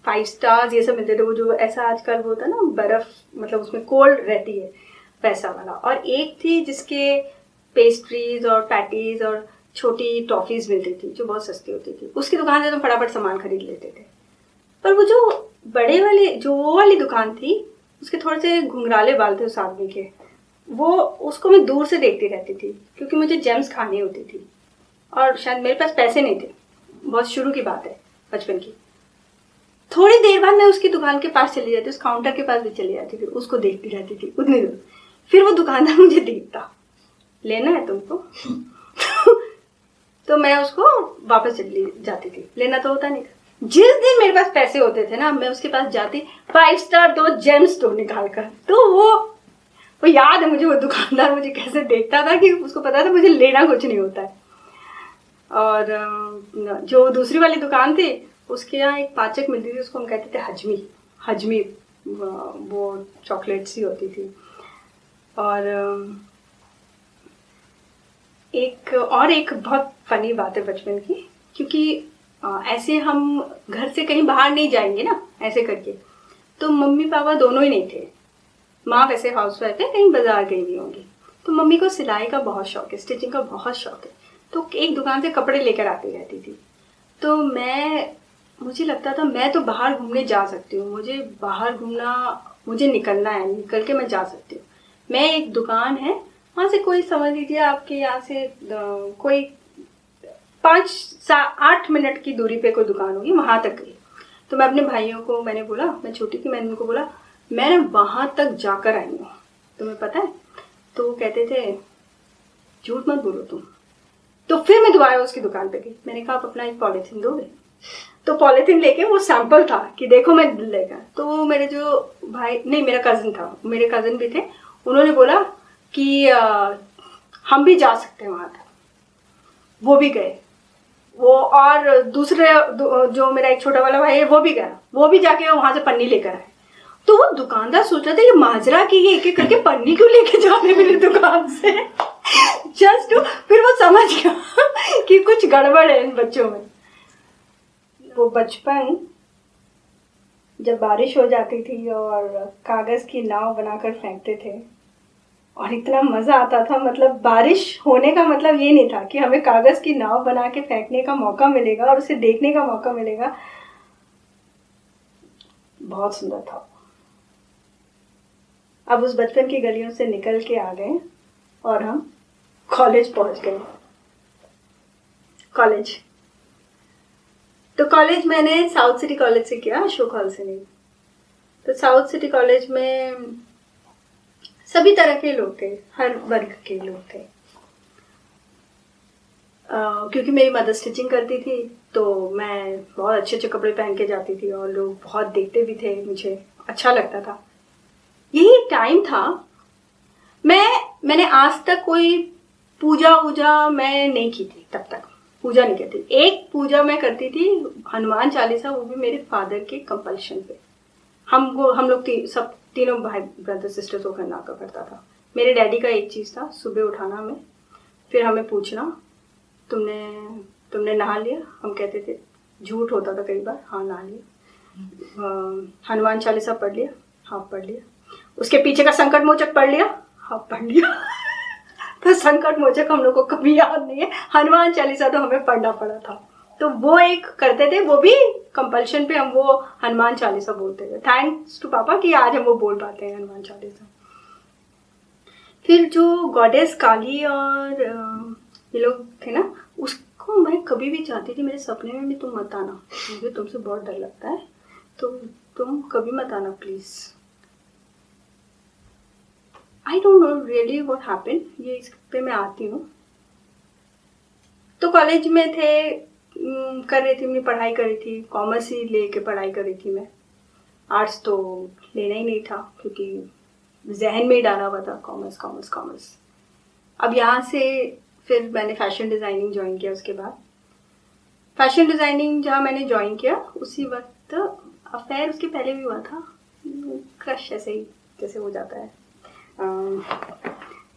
5 स्टार्स ये सब मिलते थे, वो जो ऐसा आजकल वो होता है ना बर्फ़, मतलब उसमें कोल्ड रहती है वैसा वाला। और एक थी जिसके पेस्ट्रीज और पैटीज और छोटी टॉफ़ीज़ मिलती थी जो बहुत सस्ती होती थी। उसकी दुकान से तो फटाफट सामान खरीद लेते थे। पर वो जो बड़े वाले, जो वो वाली दुकान थी, उसके थोड़े से घुंघराले बाल थे उस आदमी के, वो उसको मैं दूर से देखती रहती थी क्योंकि मुझे जेम्स खानी होती थी और शायद मेरे पास पैसे नहीं थे। बहुत शुरू की बात है, बचपन की। थोड़ी देर बाद मैं उसकी दुकान के पास चली जाती, उस काउंटर के पास भी चली जाती थी, उसको देखती रहती थी उतनी दूर। फिर वो दुकानदार मुझे देखता, लेना है तुमको? तो मैं उसको वापस चली जाती थी, लेना तो होता नहीं था। जिस दिन मेरे पास पैसे होते थे ना, मैं उसके पास जाती, 5 स्टार 2 जेम्स तो निकाल कर। तो वो याद है मुझे, वो दुकानदार मुझे कैसे देखता था कि उसको पता था मुझे लेना कुछ नहीं होता है। और जो दूसरी वाली दुकान थी, उसके यहाँ एक पाचक मिलती थी, उसको हम कहते थे हजमी, वो चॉकलेट सी होती थी। और एक बहुत फनी बात है बचपन की, क्योंकि ऐसे हम घर से कहीं बाहर नहीं जाएंगे ना ऐसे करके, तो मम्मी पापा दोनों ही नहीं थे। माँ वैसे हाउसवाइफ है, कहीं बाजार गई हुई होंगी। तो मम्मी को सिलाई का बहुत शौक है, स्टिचिंग का बहुत शौक है, तो एक दुकान से कपड़े लेकर आती रहती थी। तो मुझे लगता था मैं तो बाहर घूमने जा सकती हूँ, मुझे बाहर घूमना, मुझे निकलना है, निकल के मैं जा सकती हूँ। मैं एक दुकान है वहाँ से, कोई समझ लीजिए आपके यहाँ से कोई 5-8 मिनट की दूरी पे कोई दुकान होगी, वहाँ तक गई। तो मैं अपने भाइयों को, मैंने बोला, मैं छोटी थी, मैंने उनको बोला मैं वहाँ तक जाकर आई हूँ, तुम्हें पता है? तो वो कहते थे झूठ मत बोलो तुम। तो फिर मैं दोबारा उसकी दुकान पे गई, मैंने कहा आप अपना एक पॉलीथीन दोगे? तो पॉलीथीन लेके, वो सैंपल था कि देखो मैं लेकर, तो वो मेरे जो भाई, नहीं मेरा कज़न था, मेरे कज़न भी थे, उन्होंने बोला कि हम भी जा सकते हैं वहाँ तक। वो भी गए, वो और दूसरे जो मेरा एक छोटा वाला भाई है वो भी गया, वो भी जाके वहाँ से पन्नी लेकर आए। तो वो दुकानदार सोच रहा था ये माजरा की, ये एक एक करके पन्नी क्यों लेके जा रहे मेरी दुकान से। जस्ट फिर वो समझ गया कि कुछ गड़बड़ है इन बच्चों में। वो बचपन जब बारिश हो जाती थी और कागज की नाव बनाकर फेंकते थे और इतना मजा आता था, मतलब बारिश होने का मतलब ये नहीं था कि हमें कागज की नाव बना के फेंकने का मौका मिलेगा और उसे देखने का मौका मिलेगा। बहुत सुंदर था। अब उस बचपन की गलियों से निकल के आ गए और हम कॉलेज पहुंच गए। कॉलेज तो कॉलेज मैंने साउथ सिटी कॉलेज से किया, अशोक हॉल से नहीं। तो साउथ सिटी कॉलेज में सभी तरह के लोग थे, हर वर्ग के लोग थे। क्योंकि मेरी मदर स्टिचिंग करती थी तो मैं बहुत अच्छे अच्छे कपड़े पहन के जाती थी और लोग बहुत देखते भी थे, मुझे अच्छा लगता था। यही टाइम था। मैंने आज तक कोई पूजा वूजा मैं नहीं की थी, तब तक पूजा नहीं करती। एक पूजा मैं करती थी, हनुमान चालीसा, वो भी मेरे फादर के कंपल्शन पे। हम लोग सब तीनों भाई ब्रदर सिस्टर्स को करना करता था। मेरे डैडी का एक चीज़ था, सुबह उठाना हमें, फिर हमें पूछना तुमने नहा लिया। हम कहते थे, झूठ होता था कई बार, हाँ नहा लिया। हनुमान चालीसा पढ़ लिया, हाँ पढ़ लिया। उसके पीछे का संकट मोचक पढ़ लिया, हाँ पढ़ लिया। तो संकट मोचक हम लोग को कभी याद नहीं है, हनुमान चालीसा तो हमें पढ़ना पड़ा था। तो वो एक करते थे, वो भी कंपल्शन पे हम वो हनुमान चालीसा बोलते थे। थैंक्स टू पापा कि आज हम वो बोल पाते हैं हनुमान चालीसा। फिर जो गॉडेस काली और ये लोग थे ना, उसको मैं कभी भी चाहती थी मेरे सपने में भी तुम मत आना, मुझे तुमसे बहुत डर लगता है, तो तुम कभी मत आना please. I don't know really what happened, ये इस पे मैं आती हूँ। तो कॉलेज में थे, कर रही थी, मैं पढ़ाई कर रही थी, कॉमर्स ही लेके पढ़ाई कर रही थी मैं। आर्ट्स तो लेना ही नहीं था क्योंकि जहन में ही डाला हुआ था कॉमर्स कॉमर्स कॉमर्स। अब यहाँ से फिर मैंने फैशन डिज़ाइनिंग ज्वाइन किया। उसके बाद फैशन डिज़ाइनिंग जहाँ मैंने ज्वाइन किया उसी वक्त अफेयर उसके पहले भी हुआ था, क्रश ऐसे ही जैसे हो जाता है।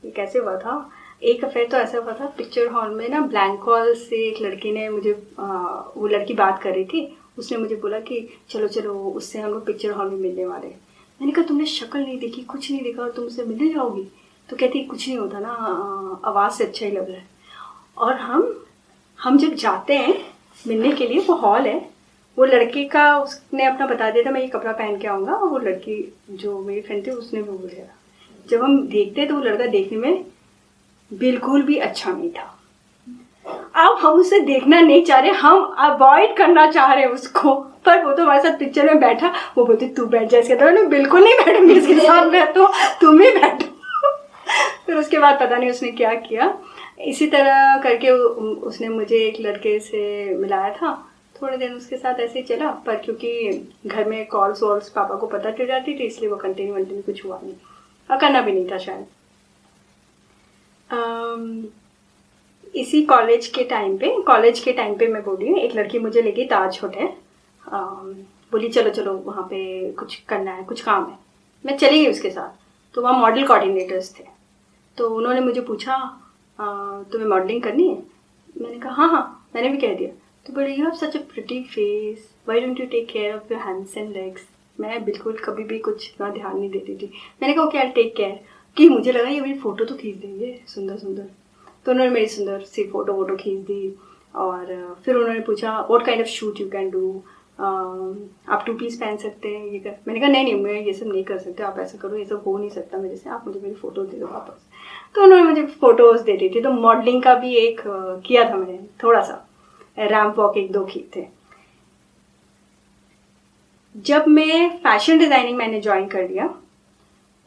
ये कैसे हुआ था, एक अफेयर तो ऐसा हुआ था पिक्चर हॉल में ना, ब्लैंक हॉल से एक लड़की ने मुझे वो लड़की बात कर रही थी, उसने मुझे बोला कि चलो चलो उससे हम लोग पिक्चर हॉल में मिलने वाले। मैंने कहा तुमने शक्ल नहीं देखी, कुछ नहीं देखा और तुम उससे मिलने जाओगी? तो कहती कुछ नहीं होता ना, आवाज़ से अच्छा ही लग रहा है। और हम जब जाते हैं मिलने के लिए, वो हॉल है, वो लड़के का उसने अपना बता दिया था मैं ये कपड़ा पहन के आऊँगा, और वो लड़की जो मेरी फ्रेंड थी उसने भी बोल दिया। जब हम देखते तो वो लड़का देखने में बिल्कुल भी अच्छा नहीं था। अब हम उसे देखना नहीं चाह रहे, हम अवॉइड करना चाह रहे उसको, पर वो तो हमारे साथ पिक्चर में बैठा। वो बोलती तू बैठ जा इसके साथ। बिल्कुल नहीं बैठूंगी इसके साथ, मैं तो तुम ही बैठो। फिर उसके बाद पता नहीं उसने क्या किया, इसी तरह करके उसने मुझे एक लड़के से मिलाया था। थोड़े दिन उसके साथ ऐसे ही चला, पर क्योंकि घर में कॉल्स वॉल्स पापा को पता चल जाती थी, इसलिए वो कंटिन्यू कुछ हुआ नहीं और करना भी नहीं था शायद। इसी कॉलेज के टाइम पे मैं बोल रही हूँ, एक लड़की मुझे लेगी ताज होटल, बोली चलो चलो वहाँ पे कुछ करना है, कुछ काम है। मैं चली गई उसके साथ। तो वहाँ मॉडल कोऑर्डिनेटर्स थे, तो उन्होंने मुझे पूछा तुम्हें मॉडलिंग करनी है? मैंने कहा हाँ हाँ, मैंने भी कह दिया। तो बोले you have such a pretty face, why don't you take care of your hands and legs. मैं बिल्कुल कभी भी कुछ इतना ध्यान नहीं देती थी। मैंने कहा ओके आई टेक केयर, कि मुझे लगा ये मेरी फ़ोटो तो खींच देंगे सुंदर सुंदर। तो उन्होंने मेरी सुंदर सी फ़ोटो खींच दी। और फिर उन्होंने पूछा what kind of shoot you can do, आप 2 पीस पहन सकते हैं ये कर। मैंने कहा नहीं मैं ये सब नहीं कर सकते, आप ऐसा करो, ये सब हो नहीं सकता मेरे से, आप मुझे मेरी फ़ोटो दे दो वापस। तो उन्होंने मुझे फ़ोटोज़ दे दी थी। तो मॉडलिंग का भी एक किया था मैंने, थोड़ा सा रैम्प वॉक 1-2 किए थे। जब मैं फैशन डिज़ाइनिंग मैंने ज्वाइन कर लिया,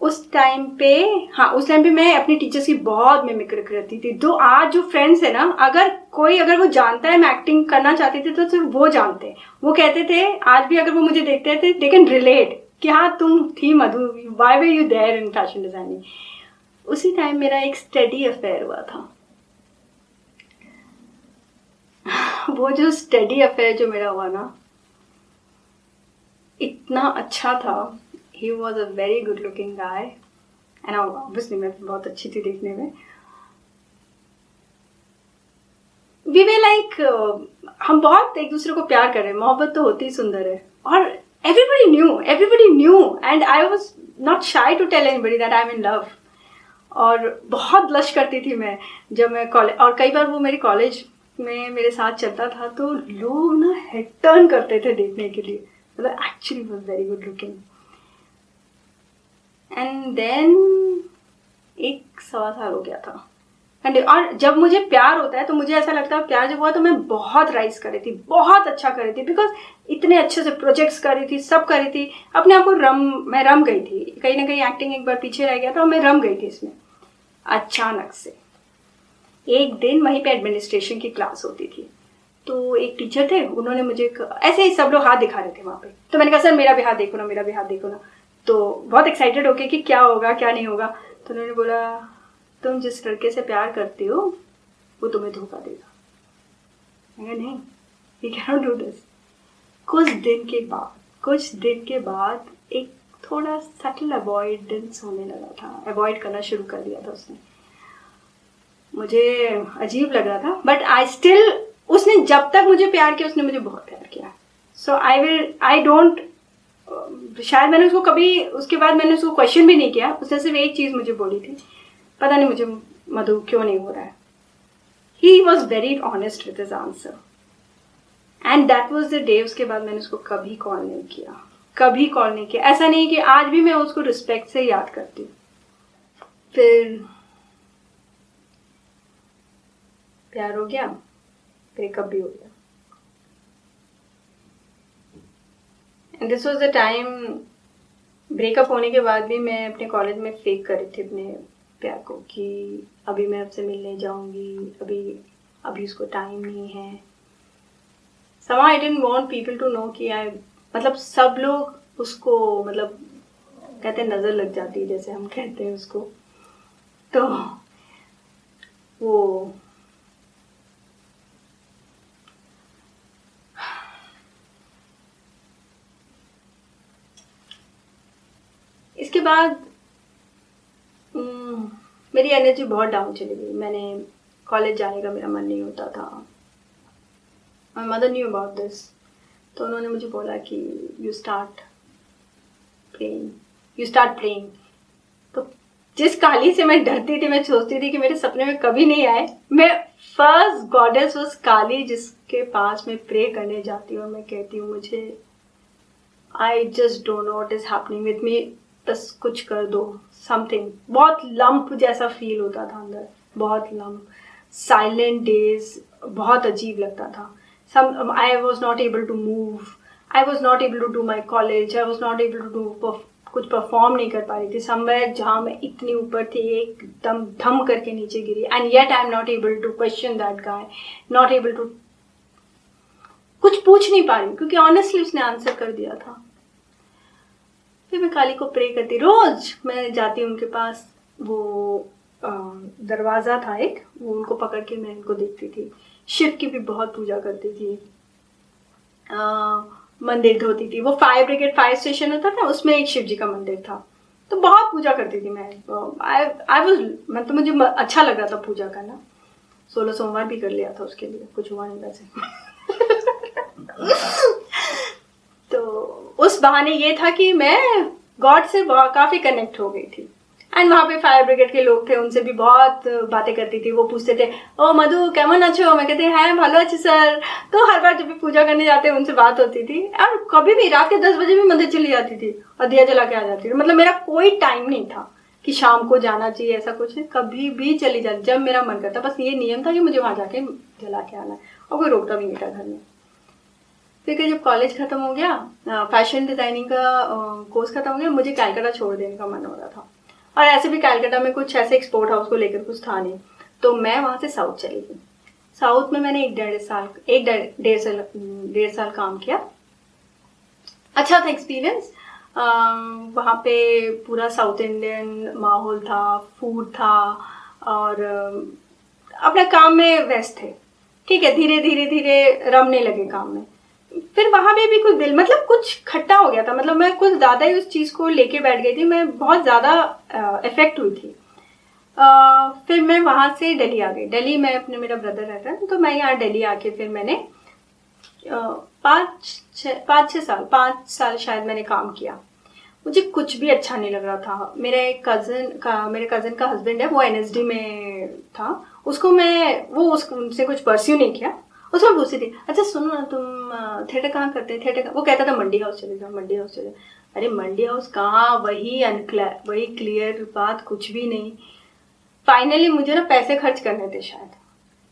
उस टाइम पे मैं अपने टीचर्स की बहुत मिमिक्री करती थी। तो आज जो फ्रेंड्स है ना, अगर वो जानता है मैं एक्टिंग करना चाहती थी तो सिर्फ वो जानते हैं। वो कहते थे आज भी अगर वो मुझे देखते थे दे कैन रिलेट कि हाँ तुम थी Madhu, why were you there in fashion designing. उसी टाइम मेरा एक स्टडी अफेयर हुआ था। वो जो स्टडी अफेयर जो मेरा हुआ ना, इतना अच्छा था। He was a very good looking guy and obviously मैं बहुत अच्छी थी देखने में। वी वे लाइक हम बहुत एक दूसरे को प्यार कर रहे हैं, मोहब्बत तो होती ही सुंदर है। और everybody knew and I was not shy to tell anybody that I am in love. और बहुत ब्लश करती थी मैं जब मैं कॉलेज, और कई बार वो मेरे कॉलेज में मेरे साथ चलता था तो लोग ना हेड टर्न करते थे देखने के लिए, मतलब actually was very good looking. And then 1 सवा साल हो गया था एंड और जब मुझे प्यार होता है तो मुझे ऐसा लगता है प्यार जब हुआ तो मैं बहुत राइज कर रही थी, बहुत अच्छा कर रही थी, बिकॉज इतने अच्छे से प्रोजेक्ट्स कर रही थी, सब कर रही थी, अपने आप को मैं रम गई थी। कहीं ना कहीं एक्टिंग एक बार पीछे रह गया था और मैं रम गई थी इसमें। अचानक से एक दिन वहीं पे एडमिनिस्ट्रेशन की क्लास होती थी, तो एक टीचर थे, उन्होंने मुझे ऐसे ही सब लोग हाथ दिखा रहे थे वहाँ पे, तो मैंने कहा सर मेरा भी हाथ देखो ना, मेरा भी हाथ देखो ना। तो बहुत एक्साइटेड होके कि क्या होगा क्या नहीं होगा, तो उन्होंने बोला तुम जिस लड़के से प्यार करती हो वो तुम्हें धोखा देगा। मैंने नहीं, we can not do this. कुछ दिन के बाद एक थोड़ा सटल अवॉइडेंस होने लगा था, अवॉइड करना शुरू कर दिया था उसने। मुझे अजीब लग रहा था, बट आई स्टिल, उसने जब तक मुझे प्यार किया उसने मुझे बहुत प्यार किया। सो आई डोंट, शायद मैंने उसको कभी उसके बाद मैंने उसको क्वेश्चन भी नहीं किया। उसने सिर्फ एक चीज़ मुझे बोली थी, पता नहीं मुझे मधु क्यों नहीं हो रहा है। He was very honest with his answer and that was the day. उसके बाद मैंने उसको कभी कॉल नहीं किया, कभी कॉल नहीं किया। ऐसा नहीं कि आज भी मैं उसको रिस्पेक्ट से याद करती हूँ। फिर प्यार हो गया, ब्रेकअप भी हो गया। And this was the time, breakup होने के बाद भी मैं अपने कॉलेज में फेक कर रही थी अपने प्यार को कि अभी मैं आपसे मिलने जाऊंगी, अभी उसको टाइम नहीं है। somehow I didn't want people to know कि मतलब सब लोग उसको, मतलब कहते हैं नज़र लग जाती है जैसे हम कहते हैं उसको, तो वो इसके बाद मेरी एनर्जी बहुत डाउन चली गई। मैंने कॉलेज जाने का मेरा मन नहीं होता था। My mother knew about this, तो उन्होंने मुझे बोला कि यू स्टार्ट प्रेइंग। तो जिस काली से मैं डरती थी, मैं सोचती थी कि मेरे सपने में कभी नहीं आए, मैं फर्स्ट गॉडेस उस काली जिसके पास मैं प्रे करने जाती हूँ और मैं कहती हूँ मुझे, I just don't know what is happening with me, बस कुछ कर दो, समथिंग। बहुत लंप जैसा फील होता था अंदर, बहुत लंप, साइलेंट डेज, बहुत अजीब लगता था। I was not able to move, I was not able to do my college, I was not able to do, कुछ परफॉर्म नहीं कर पा रही थी। समवेयर जहाँ मैं इतनी ऊपर थी, एकदम धम करके नीचे गिरी। And yet I am not able to question that guy, not able to, कुछ पूछ नहीं पा रही क्योंकि ऑनेस्टली उसने आंसर कर दिया था। फिर मैं काली को प्रे करती, रोज मैं जाती उनके पास, वो दरवाज़ा था एक, वो उनको पकड़ के मैं उनको देखती थी। शिव की भी बहुत पूजा करती थी, मंदिर धोती थी। वो फायर ब्रिगेड फायर स्टेशन होता था, उसमें एक शिव जी का मंदिर था, तो बहुत पूजा करती थी मैं। आई वॉज, तो मुझे अच्छा लग रहा था पूजा करना। 16 सोमवार भी कर लिया था उसके लिए, कुछ हुआ नहीं वैसे। तो उस बहाने ये था कि मैं गॉड से काफ़ी कनेक्ट हो गई थी। एंड वहाँ पे फायर ब्रिगेड के लोग थे, उनसे भी बहुत बातें करती थी। वो पूछते थे, ओ मधु केमन अच्छे हो, मैं कहते हैं भालो अच्छे सर। तो हर बार जब भी पूजा करने जाते उनसे बात होती थी। और कभी भी रात के 10 बजे भी मंदिर चली जाती थी और दिया जला के आ जाती थी। मतलब मेरा कोई टाइम नहीं था कि शाम को जाना चाहिए, ऐसा कुछ नहीं, कभी भी चली जाती जब मेरा मन करता। बस ये नियम था कि मुझे वहाँ जाके जला के आना है, और कोई रोकता भी नहीं था घर में। फिर जब कॉलेज ख़त्म हो गया, फैशन डिज़ाइनिंग का कोर्स ख़त्म हो गया, मुझे कैलकाटा छोड़ देने का मन हो रहा था। और ऐसे भी कैलकाटा में कुछ ऐसे एक्सपोर्ट हाउस को लेकर कुछ था नहीं, तो मैं वहाँ से साउथ चली गई। साउथ में मैंने डेढ़ साल काम किया। अच्छा था एक्सपीरियंस। वहाँ पे पूरा साउथ इंडियन माहौल था, फूड था, और अपने काम में व्यस्त थे। ठीक है, धीरे धीरे रमने लगे काम में। फिर वहाँ पे भी कुछ दिल, मतलब कुछ खट्टा हो गया था। मतलब मैं कुछ ज़्यादा ही उस चीज़ को लेके बैठ गई थी, मैं बहुत ज़्यादा इफेक्ट हुई थी। फिर मैं वहाँ से दिल्ली आ गई। दिल्ली में अपने, मेरा ब्रदर रहता है, तो मैं यहाँ दिल्ली आके फिर मैंने 5 साल शायद मैंने काम किया। मुझे कुछ भी अच्छा नहीं लग रहा था। मेरे कज़न का हस्बैंड है, वो एनएसडी में था। उनसे कुछ परस्यू नहीं किया। उसमें पूछती थी, अच्छा सुनो ना, तुम थिएटर कहाँ करते हैं? थिएटर वो कहता था मंडी हाउस चले जाओ, मंडी हाउस चले जाओ। अरे मंडी हाउस कहाँ, वही क्लियर बात, कुछ भी नहीं। फाइनली मुझे ना पैसे खर्च करने थे शायद,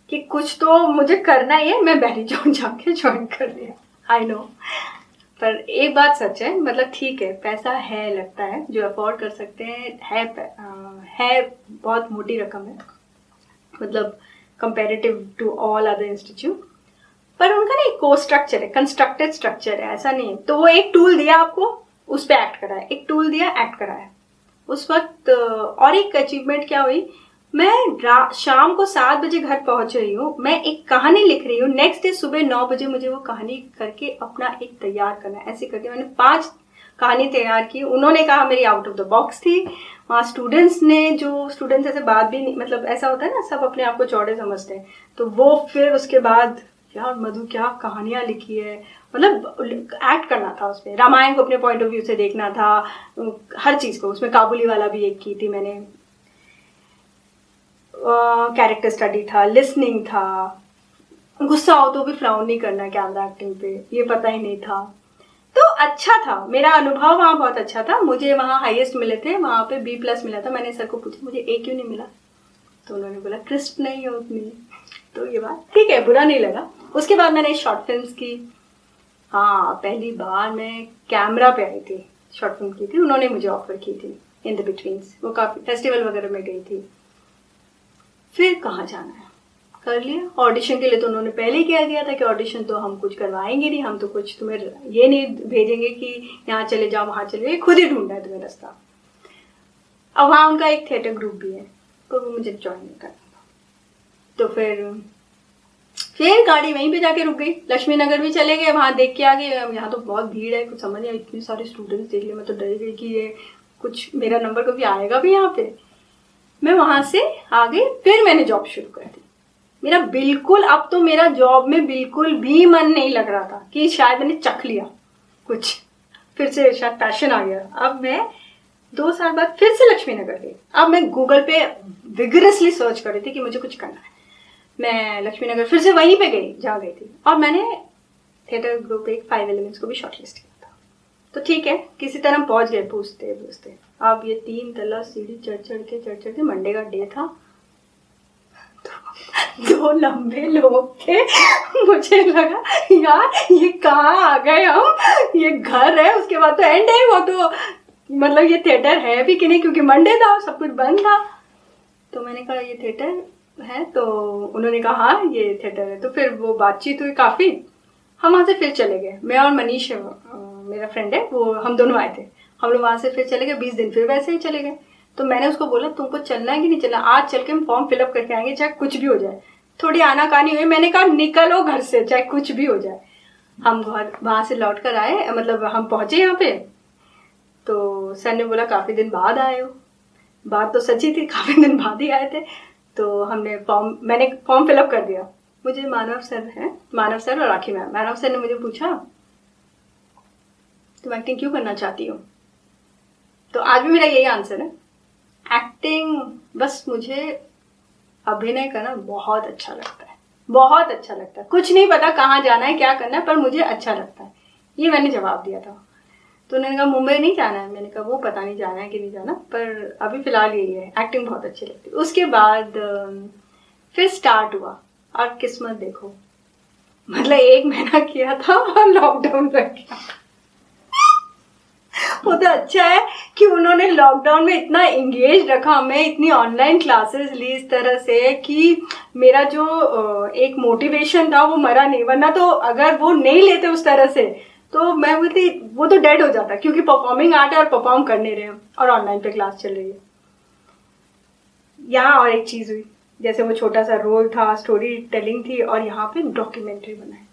कि कुछ तो मुझे करना ही है। मैं बैरी जॉन जाके ज्वाइन कर लिया। आई नो, पर एक बात सच है, मतलब ठीक है, पैसा है, लगता है जो अफोर्ड कर सकते हैं, है बहुत मोटी रकम है, मतलब comparative to all other institute. पर उनका ना एक कोर्स स्ट्रक्चर है, कंस्ट्रक्टेड स्ट्रक्चर है, ऐसा नहीं है। तो वो एक टूल दिया आपको, उस पर एक्ट कराया, एक टूल दिया, एक्ट कराया उस वक्त। और एक अचीवमेंट क्या हुई, मैं शाम को 7 बजे घर पहुंच रही हूँ, मैं एक कहानी लिख रही हूँ, नेक्स्ट डे सुबह 9 बजे मुझे वो कहानी करके अपना एक तैयार करना है। ऐसे करके मैंने 5 कहानी तैयार की। उन्होंने कहा मेरी आउट ऑफ द बॉक्स थी। वहाँ स्टूडेंट्स ऐसे बात भी नहीं, मतलब ऐसा होता है ना, सब अपने आप को चौड़े समझते हैं। तो वो फिर उसके बाद, यार मधु क्या कहानियां लिखी है, मतलब एक्ट करना था उसमें, रामायण को अपने पॉइंट ऑफ व्यू से देखना था, हर चीज़ को। उसमें काबुली वाला भी एक की थी मैंने, कैरेक्टर स्टडी था, लिसनिंग था, गुस्सा हो तो भी फ्राउन नहीं करना कैमरा एक्टिंग पे, ये पता ही नहीं था। तो अच्छा था, मेरा अनुभव वहाँ बहुत अच्छा था। मुझे वहाँ हाईएस्ट मिले थे, वहाँ पे B+ मिला था। मैंने सर को पूछा मुझे A क्यों नहीं मिला, तो उन्होंने बोला क्रिस्प नहीं हो उतनी। तो ये बात ठीक है, बुरा नहीं लगा। उसके बाद मैंने शॉर्ट फिल्म्स की। हाँ, पहली बार मैं कैमरा पे आई थी, शॉर्ट फिल्म की थी, उन्होंने मुझे ऑफर की थी इन द बिटवीन्स। वो काफ़ी फेस्टिवल वगैरह में गई थी। फिर कहाँ जाना है, कर लिया। ऑडिशन के लिए तो उन्होंने पहले ही कह दिया था कि ऑडिशन तो हम कुछ करवाएंगे नहीं, हम तो कुछ तुम्हें ये नहीं भेजेंगे कि यहाँ चले जाओ वहाँ चले जाओ, खुद ही ढूंढना है तुम्हें रास्ता। अब वहाँ उनका एक थिएटर ग्रुप भी है, तो वो मुझे ज्वाइन नहीं करना था। तो फिर गाड़ी वहीं पे जाके रुक गई। लक्ष्मी नगर भी चले गए, वहाँ देख के आ गए। यहाँ तो बहुत भीड़ है, कुछ समझ नहीं, इतने सारे स्टूडेंट्स देख लिए, मैं तो डर गई कि ये कुछ मेरा नंबर कभी आएगा भी यहाँ पे। मैं वहाँ से आ गई, फिर मैंने जॉब शुरू कर दी। मेरा बिल्कुल, अब तो मेरा जॉब में बिल्कुल भी मन नहीं लग रहा था, कि शायद मैंने चख लिया कुछ, फिर से शायद पैशन आ गया। अब मैं 2 साल बाद फिर से लक्ष्मी नगर गई। अब मैं गूगल पे विगरसली सर्च कर रही थी कि मुझे कुछ करना है। मैं लक्ष्मी नगर फिर से वहीं पे गई जहाँ गई थी, और मैंने थिएटर ग्रुप एक 5 एलिमेंट्स को भी शॉर्टलिस्ट किया था। तो ठीक है, किसी तरह पहुंच गए पूछते पूछते। अब ये 3 तला सीढ़ी चढ़ चढ़ के मंडे का डे था। 2 लंबे लोग थे। मुझे लगा यार ये कहाँ आ गए हम, ये घर है, उसके बाद तो एंड है, वो तो मतलब ये थिएटर है भी कि नहीं, क्योंकि मंडे था, सब कुछ बंद था। तो मैंने कहा ये थिएटर है, तो उन्होंने कहा हाँ ये थिएटर है। तो फिर वो बातचीत हुई काफ़ी। हम वहाँ से फिर चले गए, मैं और मनीष मेरा फ्रेंड है, वो हम दोनों आए थे। हम लोग वहाँ से फिर चले गए, 20 दिन फिर वैसे ही चले गए। तो मैंने उसको बोला तुमको चलना है कि नहीं चलना, आज चल के हम फॉर्म फिलअप करके आएंगे, चाहे कुछ भी हो जाए। थोड़ी आनाकानी हुई, मैंने कहा निकलो घर से, चाहे कुछ भी हो जाए। हम घर वहाँ से लौट कर आए, मतलब हम पहुँचे यहाँ पे। तो सर ने बोला काफ़ी दिन बाद आए हो। बात तो सच्ची थी, काफ़ी दिन बाद ही आए थे। तो मैंने फॉर्म फिलअप कर दिया। मुझे मानव सर और राखी मैम, मानव सर ने मुझे पूछा तुम एक्टिंग क्यों करना चाहती हो? तो आज भी मेरा यही आंसर है, एक्टिंग, बस मुझे अभिनय करना बहुत अच्छा लगता है, बहुत अच्छा लगता है। कुछ नहीं पता कहाँ जाना है, क्या करना है, पर मुझे अच्छा लगता है। ये मैंने जवाब दिया था। तो उन्होंने कहा मुंबई नहीं जाना है। मैंने कहा वो पता नहीं जाना है कि नहीं जाना, पर अभी फ़िलहाल यही है, एक्टिंग बहुत अच्छी लगती है। उसके बाद फिर स्टार्ट हुआ, और किस्मत देखो, मतलब 1 महीना किया था और लॉकडाउन लग गया। वो तो अच्छा है कि उन्होंने लॉकडाउन में इतना इंगेज रखा हमें, इतनी ऑनलाइन क्लासेस ली इस तरह से कि मेरा जो एक मोटिवेशन था वो मरा नहीं। वरना तो अगर वो नहीं लेते उस तरह से तो मैं बोलती वो तो डेड हो जाता, क्योंकि परफॉर्मिंग आर्ट है और परफॉर्म कर नहीं रहे हम, और ऑनलाइन पे क्लास चल रही है। यहाँ और एक चीज़ हुई, जैसे वो छोटा सा रोल था, स्टोरी टेलिंग थी, और यहाँ पे डॉक्यूमेंट्री बनाई।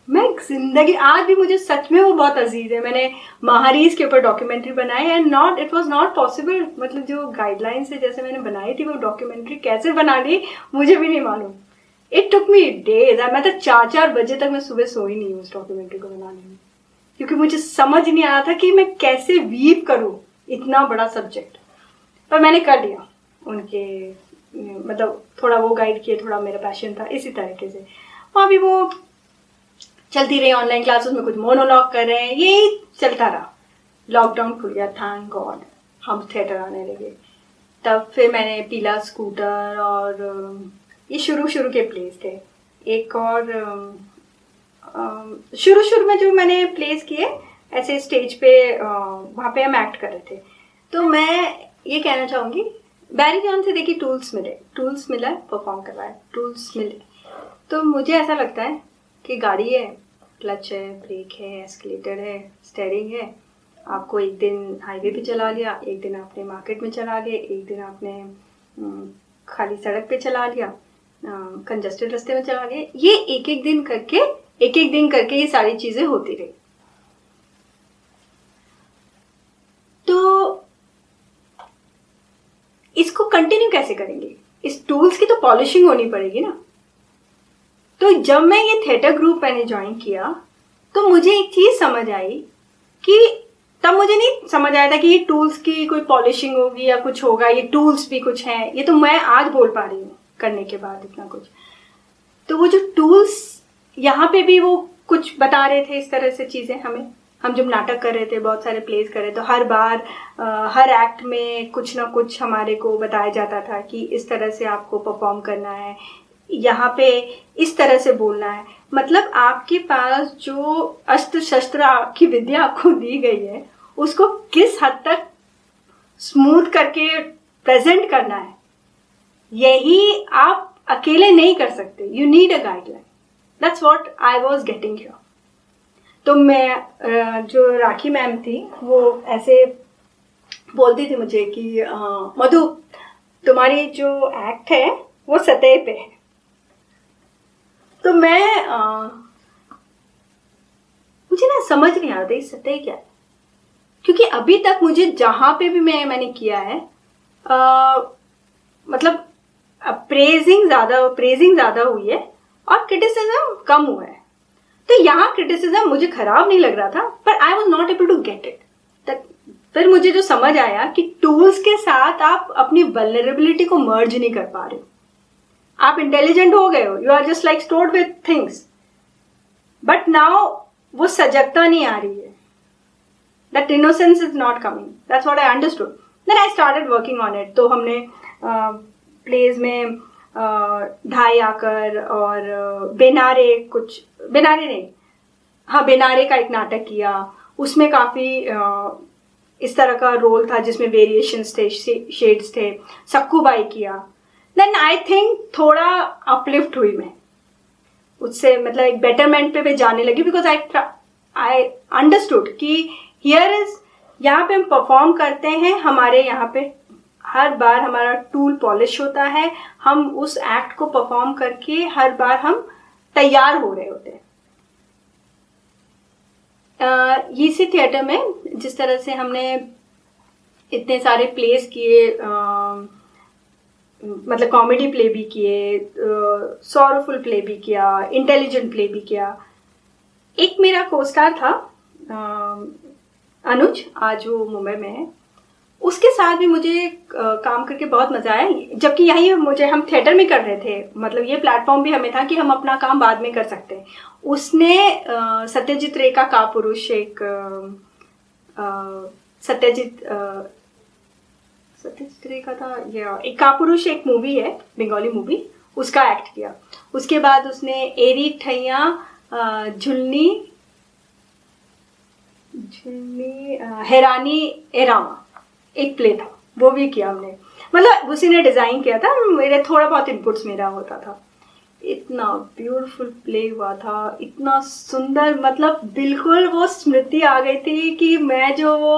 मैं जिंदगी आज भी मुझे सच में वो बहुत अजीज है। मैंने महारीज के ऊपर डॉक्यूमेंट्री बनाई and not it was not possible. मतलब जो गाइडलाइंस से जैसे मैंने बनाई थी वो डॉक्यूमेंट्री कैसे बना ली मुझे भी नहीं मालूम। It took me days. मैं तो 4-4 बजे तक मैं सुबह सोई नहीं हूँ उस डॉक्यूमेंट्री को बनाने में, क्योंकि मुझे समझ नहीं आ रहा था कि मैं कैसे वीव करूँ इतना बड़ा सब्जेक्ट। पर मैंने कर लिया उनके, मतलब थोड़ा वो गाइड किए, थोड़ा मेरा पैशन था इसी तरीके से। वहाँ भी वो चलती रही ऑनलाइन क्लासेस में, कुछ मोनोलॉग कर रहे हैं, यही चलता रहा। लॉकडाउन खुल गया, थैंक गॉड, हम थिएटर आने लगे। तब फिर मैंने पीला स्कूटर और ये शुरू के प्लेस थे। एक और शुरू में जो मैंने प्लेस किए ऐसे स्टेज पे, वहाँ पे हम एक्ट कर रहे थे। तो मैं ये कहना चाहूँगी, बैरी जॉन से देखिए टूल्स मिला, परफॉर्म करवाया, टूल्स मिले। तो मुझे ऐसा लगता है कि गाड़ी है, क्लच है, ब्रेक है, एस्केलेटर है, स्टेयरिंग है। आपको एक दिन हाईवे पे चला लिया, एक दिन आपने मार्केट में चला गए, एक दिन आपने खाली सड़क पे चला लिया, कंजस्टेड रास्ते में चला गए। ये एक एक दिन करके ये सारी चीजें होती रही। तो इसको कंटिन्यू कैसे करेंगे? इस टूल्स की तो पॉलिशिंग होनी पड़ेगी ना। तो जब मैं ये थिएटर ग्रुप मैंने ज्वाइन किया तो मुझे एक चीज समझ आई कि तब मुझे नहीं समझ आया था कि ये टूल्स की कोई पॉलिशिंग होगी या कुछ होगा, ये टूल्स भी कुछ हैं। ये तो मैं आज बोल पा रही हूँ करने के बाद इतना कुछ। तो वो जो टूल्स यहाँ पे भी वो कुछ बता रहे थे इस तरह से चीजें हमें। हम जब नाटक कर रहे थे, बहुत सारे प्लेस कर रहे थे, तो हर बार हर एक्ट में कुछ ना कुछ हमारे को बताया जाता था कि इस तरह से आपको परफॉर्म करना है, यहाँ पे इस तरह से बोलना है। मतलब आपके पास जो अस्त्र शस्त्र की विद्या आपको दी गई है उसको किस हद तक स्मूथ करके प्रेजेंट करना है, यही आप अकेले नहीं कर सकते। You need a guideline. That's what I was getting here. तो मैं जो राखी मैम थी वो ऐसे बोलती थी मुझे कि मधु, तुम्हारी जो एक्ट है वो सतह पे है। तो मैं मुझे ना समझ नहीं आ रहा था इस सतह क्या है, क्योंकि अभी तक मुझे जहां पे भी मैंने किया है मतलब प्रेजिंग ज्यादा हुई है और क्रिटिसिज्म कम हुआ है। तो यहाँ क्रिटिसिज्म मुझे खराब नहीं लग रहा था, पर I was not able to get it. फिर मुझे जो समझ आया कि टूल्स के साथ आप अपनी वल्नरेबिलिटी को मर्ज नहीं कर पा रहे हो। आप इंटेलिजेंट हो गए हो, you are just like stored with things, but now वो सजगता नहीं आ रही है। That innocence is not coming. That's what I understood. Then I started working on it. तो हमने प्लेज में ढाई आकर और बेनारे का एक नाटक किया। उसमें काफ़ी इस तरह का रोल था जिसमें वेरिएशंस थे, शेड्स थे। सक्कूबाई किया। देन आई थिंक थोड़ा अपलिफ्ट हुई मैं उससे, मतलब एक बेटरमेंट पे जाने लगी, बिकॉज आई अंडरस्टूड कि हियर इज, यहाँ पे हम परफॉर्म करते हैं, हमारे यहाँ पे हर बार हमारा टूल पॉलिश होता है, हम उस एक्ट को परफॉर्म करके हर बार हम तैयार हो रहे होते हैं। इसी थिएटर में जिस तरह से हमने इतने सारे प्लेस किए, मतलब कॉमेडी प्ले भी किए, सॉरोफुल प्ले भी किया, इंटेलिजेंट प्ले भी किया। एक मेरा कोस्टार था अनुज, आज वो मुंबई में है। उसके साथ भी मुझे काम करके बहुत मजा आया, जबकि यही हम थिएटर में कर रहे थे। मतलब ये प्लेटफॉर्म भी हमें था कि हम अपना काम बाद में कर सकते हैं। उसने सत्यजीत रे का कापुरुष, एक सत्यजीत रे का था, ये एक कापुरुष एक मूवी है, बंगाली मूवी, उसका एक्ट किया। उसके बाद उसने एरी ठैया झुलनी हैरानी एरामा एक प्ले था, वो भी किया हमने। मतलब उसी ने डिजाइन किया था, मेरे थोड़ा बहुत इनपुट्स मेरा होता था। इतना ब्यूटीफुल प्ले हुआ था, इतना सुंदर, मतलब बिल्कुल वो स्मृति आ गई थी कि मैं जो वो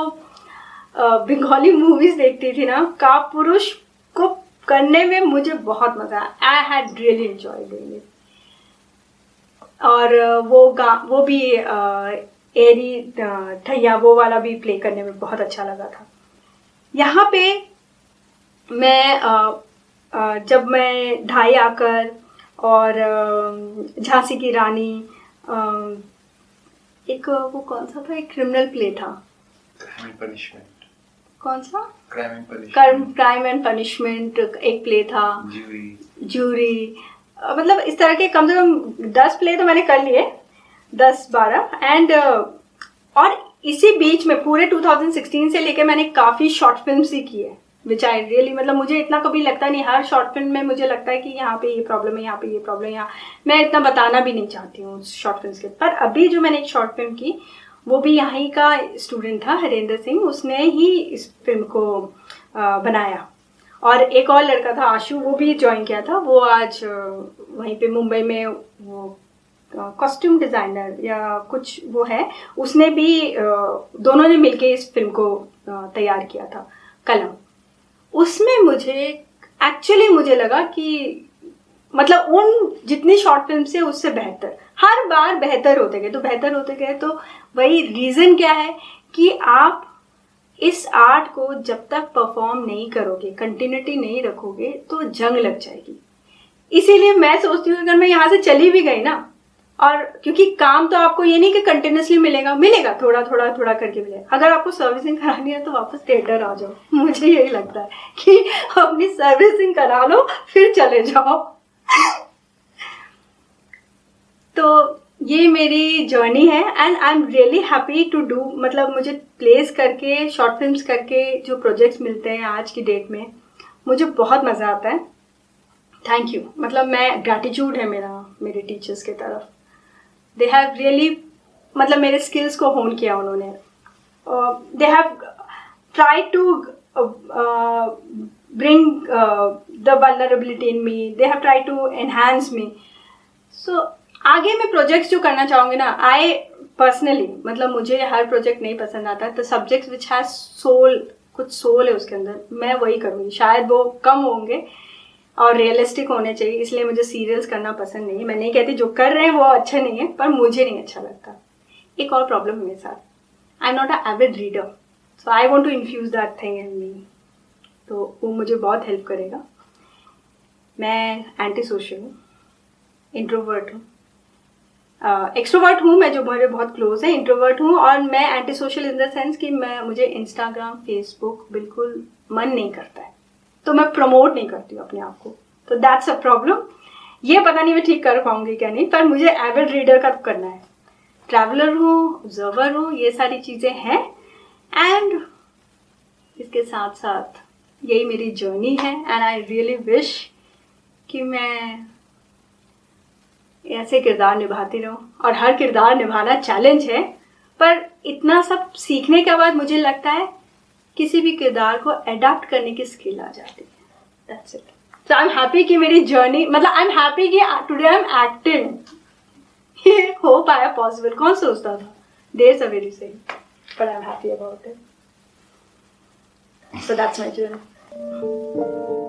बंगाली मूवीज देखती थी ना, कापुरुष को करने में मुझे बहुत मजा आया। I had really enjoy doing it. और वो भी एरी ठैया वो वाला भी प्ले करने में बहुत अच्छा लगा था। यहाँ पे मैं जब मैं ढाई आकर और झांसी की रानी, एक वो कौन सा था, एक क्रिमिनल प्ले था, क्राइम एंड पनिशमेंट। कौन सा? क्राइम एंड पनिशमेंट एक प्ले था, ज्यूरी। मतलब इस तरह के कम से कम 10 प्ले तो मैंने कर लिए, 10-12। एंड और इसी बीच में पूरे 2016 से लेके मैंने काफ़ी शॉर्ट फिल्म ही की है, विच आई रियली, मतलब मुझे इतना कभी लगता नहीं, हर शॉर्ट फिल्म में मुझे लगता है कि यहाँ पे ये प्रॉब्लम है, यहाँ पे ये प्रॉब्लम है, यहाँ मैं इतना बताना भी नहीं चाहती हूँ शॉर्ट फिल्म के। पर अभी जो मैंने एक शॉर्ट फिल्म की, वो भी यहाँ का स्टूडेंट था हरेंद्र सिंह, उसने ही इस फिल्म को बनाया। और एक और लड़का था आशु, वो भी ज्वाइन किया था, वो आज वहीं पे मुंबई में वो कॉस्ट्यूम डिज़ाइनर या कुछ वो है, उसने भी दोनों ने मिलके इस फिल्म को तैयार किया था, कलम। उसमें मुझे लगा कि मतलब उन जितनी शॉर्ट फिल्म से उससे बेहतर, हर बार बेहतर होते गए। तो वही रीज़न क्या है कि आप इस आर्ट को जब तक परफॉर्म नहीं करोगे, कंटिन्यूटी नहीं रखोगे, तो जंग लग जाएगी। इसीलिए मैं सोचती हूँ अगर मैं यहाँ से चली भी गई ना, और क्योंकि काम तो आपको ये नहीं कि कंटिन्यूसली मिलेगा, थोड़ा करके मिलेगा। अगर आपको सर्विसिंग करानी है तो वापस थिएटर आ जाओ, मुझे यही लगता है कि अपनी सर्विसिंग करा लो फिर चले जाओ। तो ये मेरी जर्नी है and I am really happy to do, मतलब मुझे प्लेस करके, शॉर्ट फिल्म्स करके जो प्रोजेक्ट्स मिलते हैं आज की डेट में, मुझे बहुत मज़ा आता है। थैंक यू, मतलब मैं ग्रैटिट्यूड है मेरे टीचर्स की तरफ। दे हैव रियली, मतलब मेरे स्किल्स को होन किया उन्होंने। They have try to bring the vulnerability in me, they have try to enhance me. So आगे मैं प्रोजेक्ट्स जो करना चाहूँगी ना, आई पर्सनली, मतलब मुझे हर प्रोजेक्ट नहीं पसंद आता, तो सब्जेक्ट्स विच हैज सोल, कुछ सोल है उसके अंदर, मैं वही करूँगी। शायद वो कम होंगे और रियलिस्टिक होने चाहिए, इसलिए मुझे सीरियल्स करना पसंद नहीं है। मैं नहीं कहती जो कर रहे हैं वो अच्छे नहीं है, पर मुझे नहीं अच्छा लगता। एक और प्रॉब्लम है मेरे साथ, I am not a avid reader, so I want to infuse that thing in me, तो वो मुझे बहुत हेल्प करेगा। मैं एंटी सोशल हूँ, इंट्रोवर्ट हूँ, एक्सट्रोवर्ट हूँ मैं, जो मेरे बहुत क्लोज है, इंट्रोवर्ट हूँ। और मैं anti social in the sense कि मुझे इंस्टाग्राम, फेसबुक बिल्कुल मन नहीं करता है, तो मैं प्रमोट नहीं करती हूँ अपने आप को, तो दैट्स अ प्रॉब्लम। ये पता नहीं मैं ठीक कर पाऊंगी क्या नहीं, पर मुझे एविड रीडर का करना है। ट्रैवलर हूँ, ऑब्जर्वर हूँ, ये सारी चीज़ें हैं। एंड इसके साथ साथ यही मेरी जर्नी है एंड आई रियली विश कि मैं ऐसे किरदार निभाती रहूं। और हर किरदार निभाना चैलेंज है, पर इतना सब सीखने के बाद मुझे लगता है किसी भी किरदार को अडॉप्ट करने की स्किल आ जाती है। That's it. So I am happy कि मेरी जर्नी, मतलब आई एम हैप्पी कि टुडे आई एम एक्टिंग, ये हो पाया पॉसिबल। कौन सोचता था, देयर इज अ वेरी सही, but I am happy about it. So that's my journey.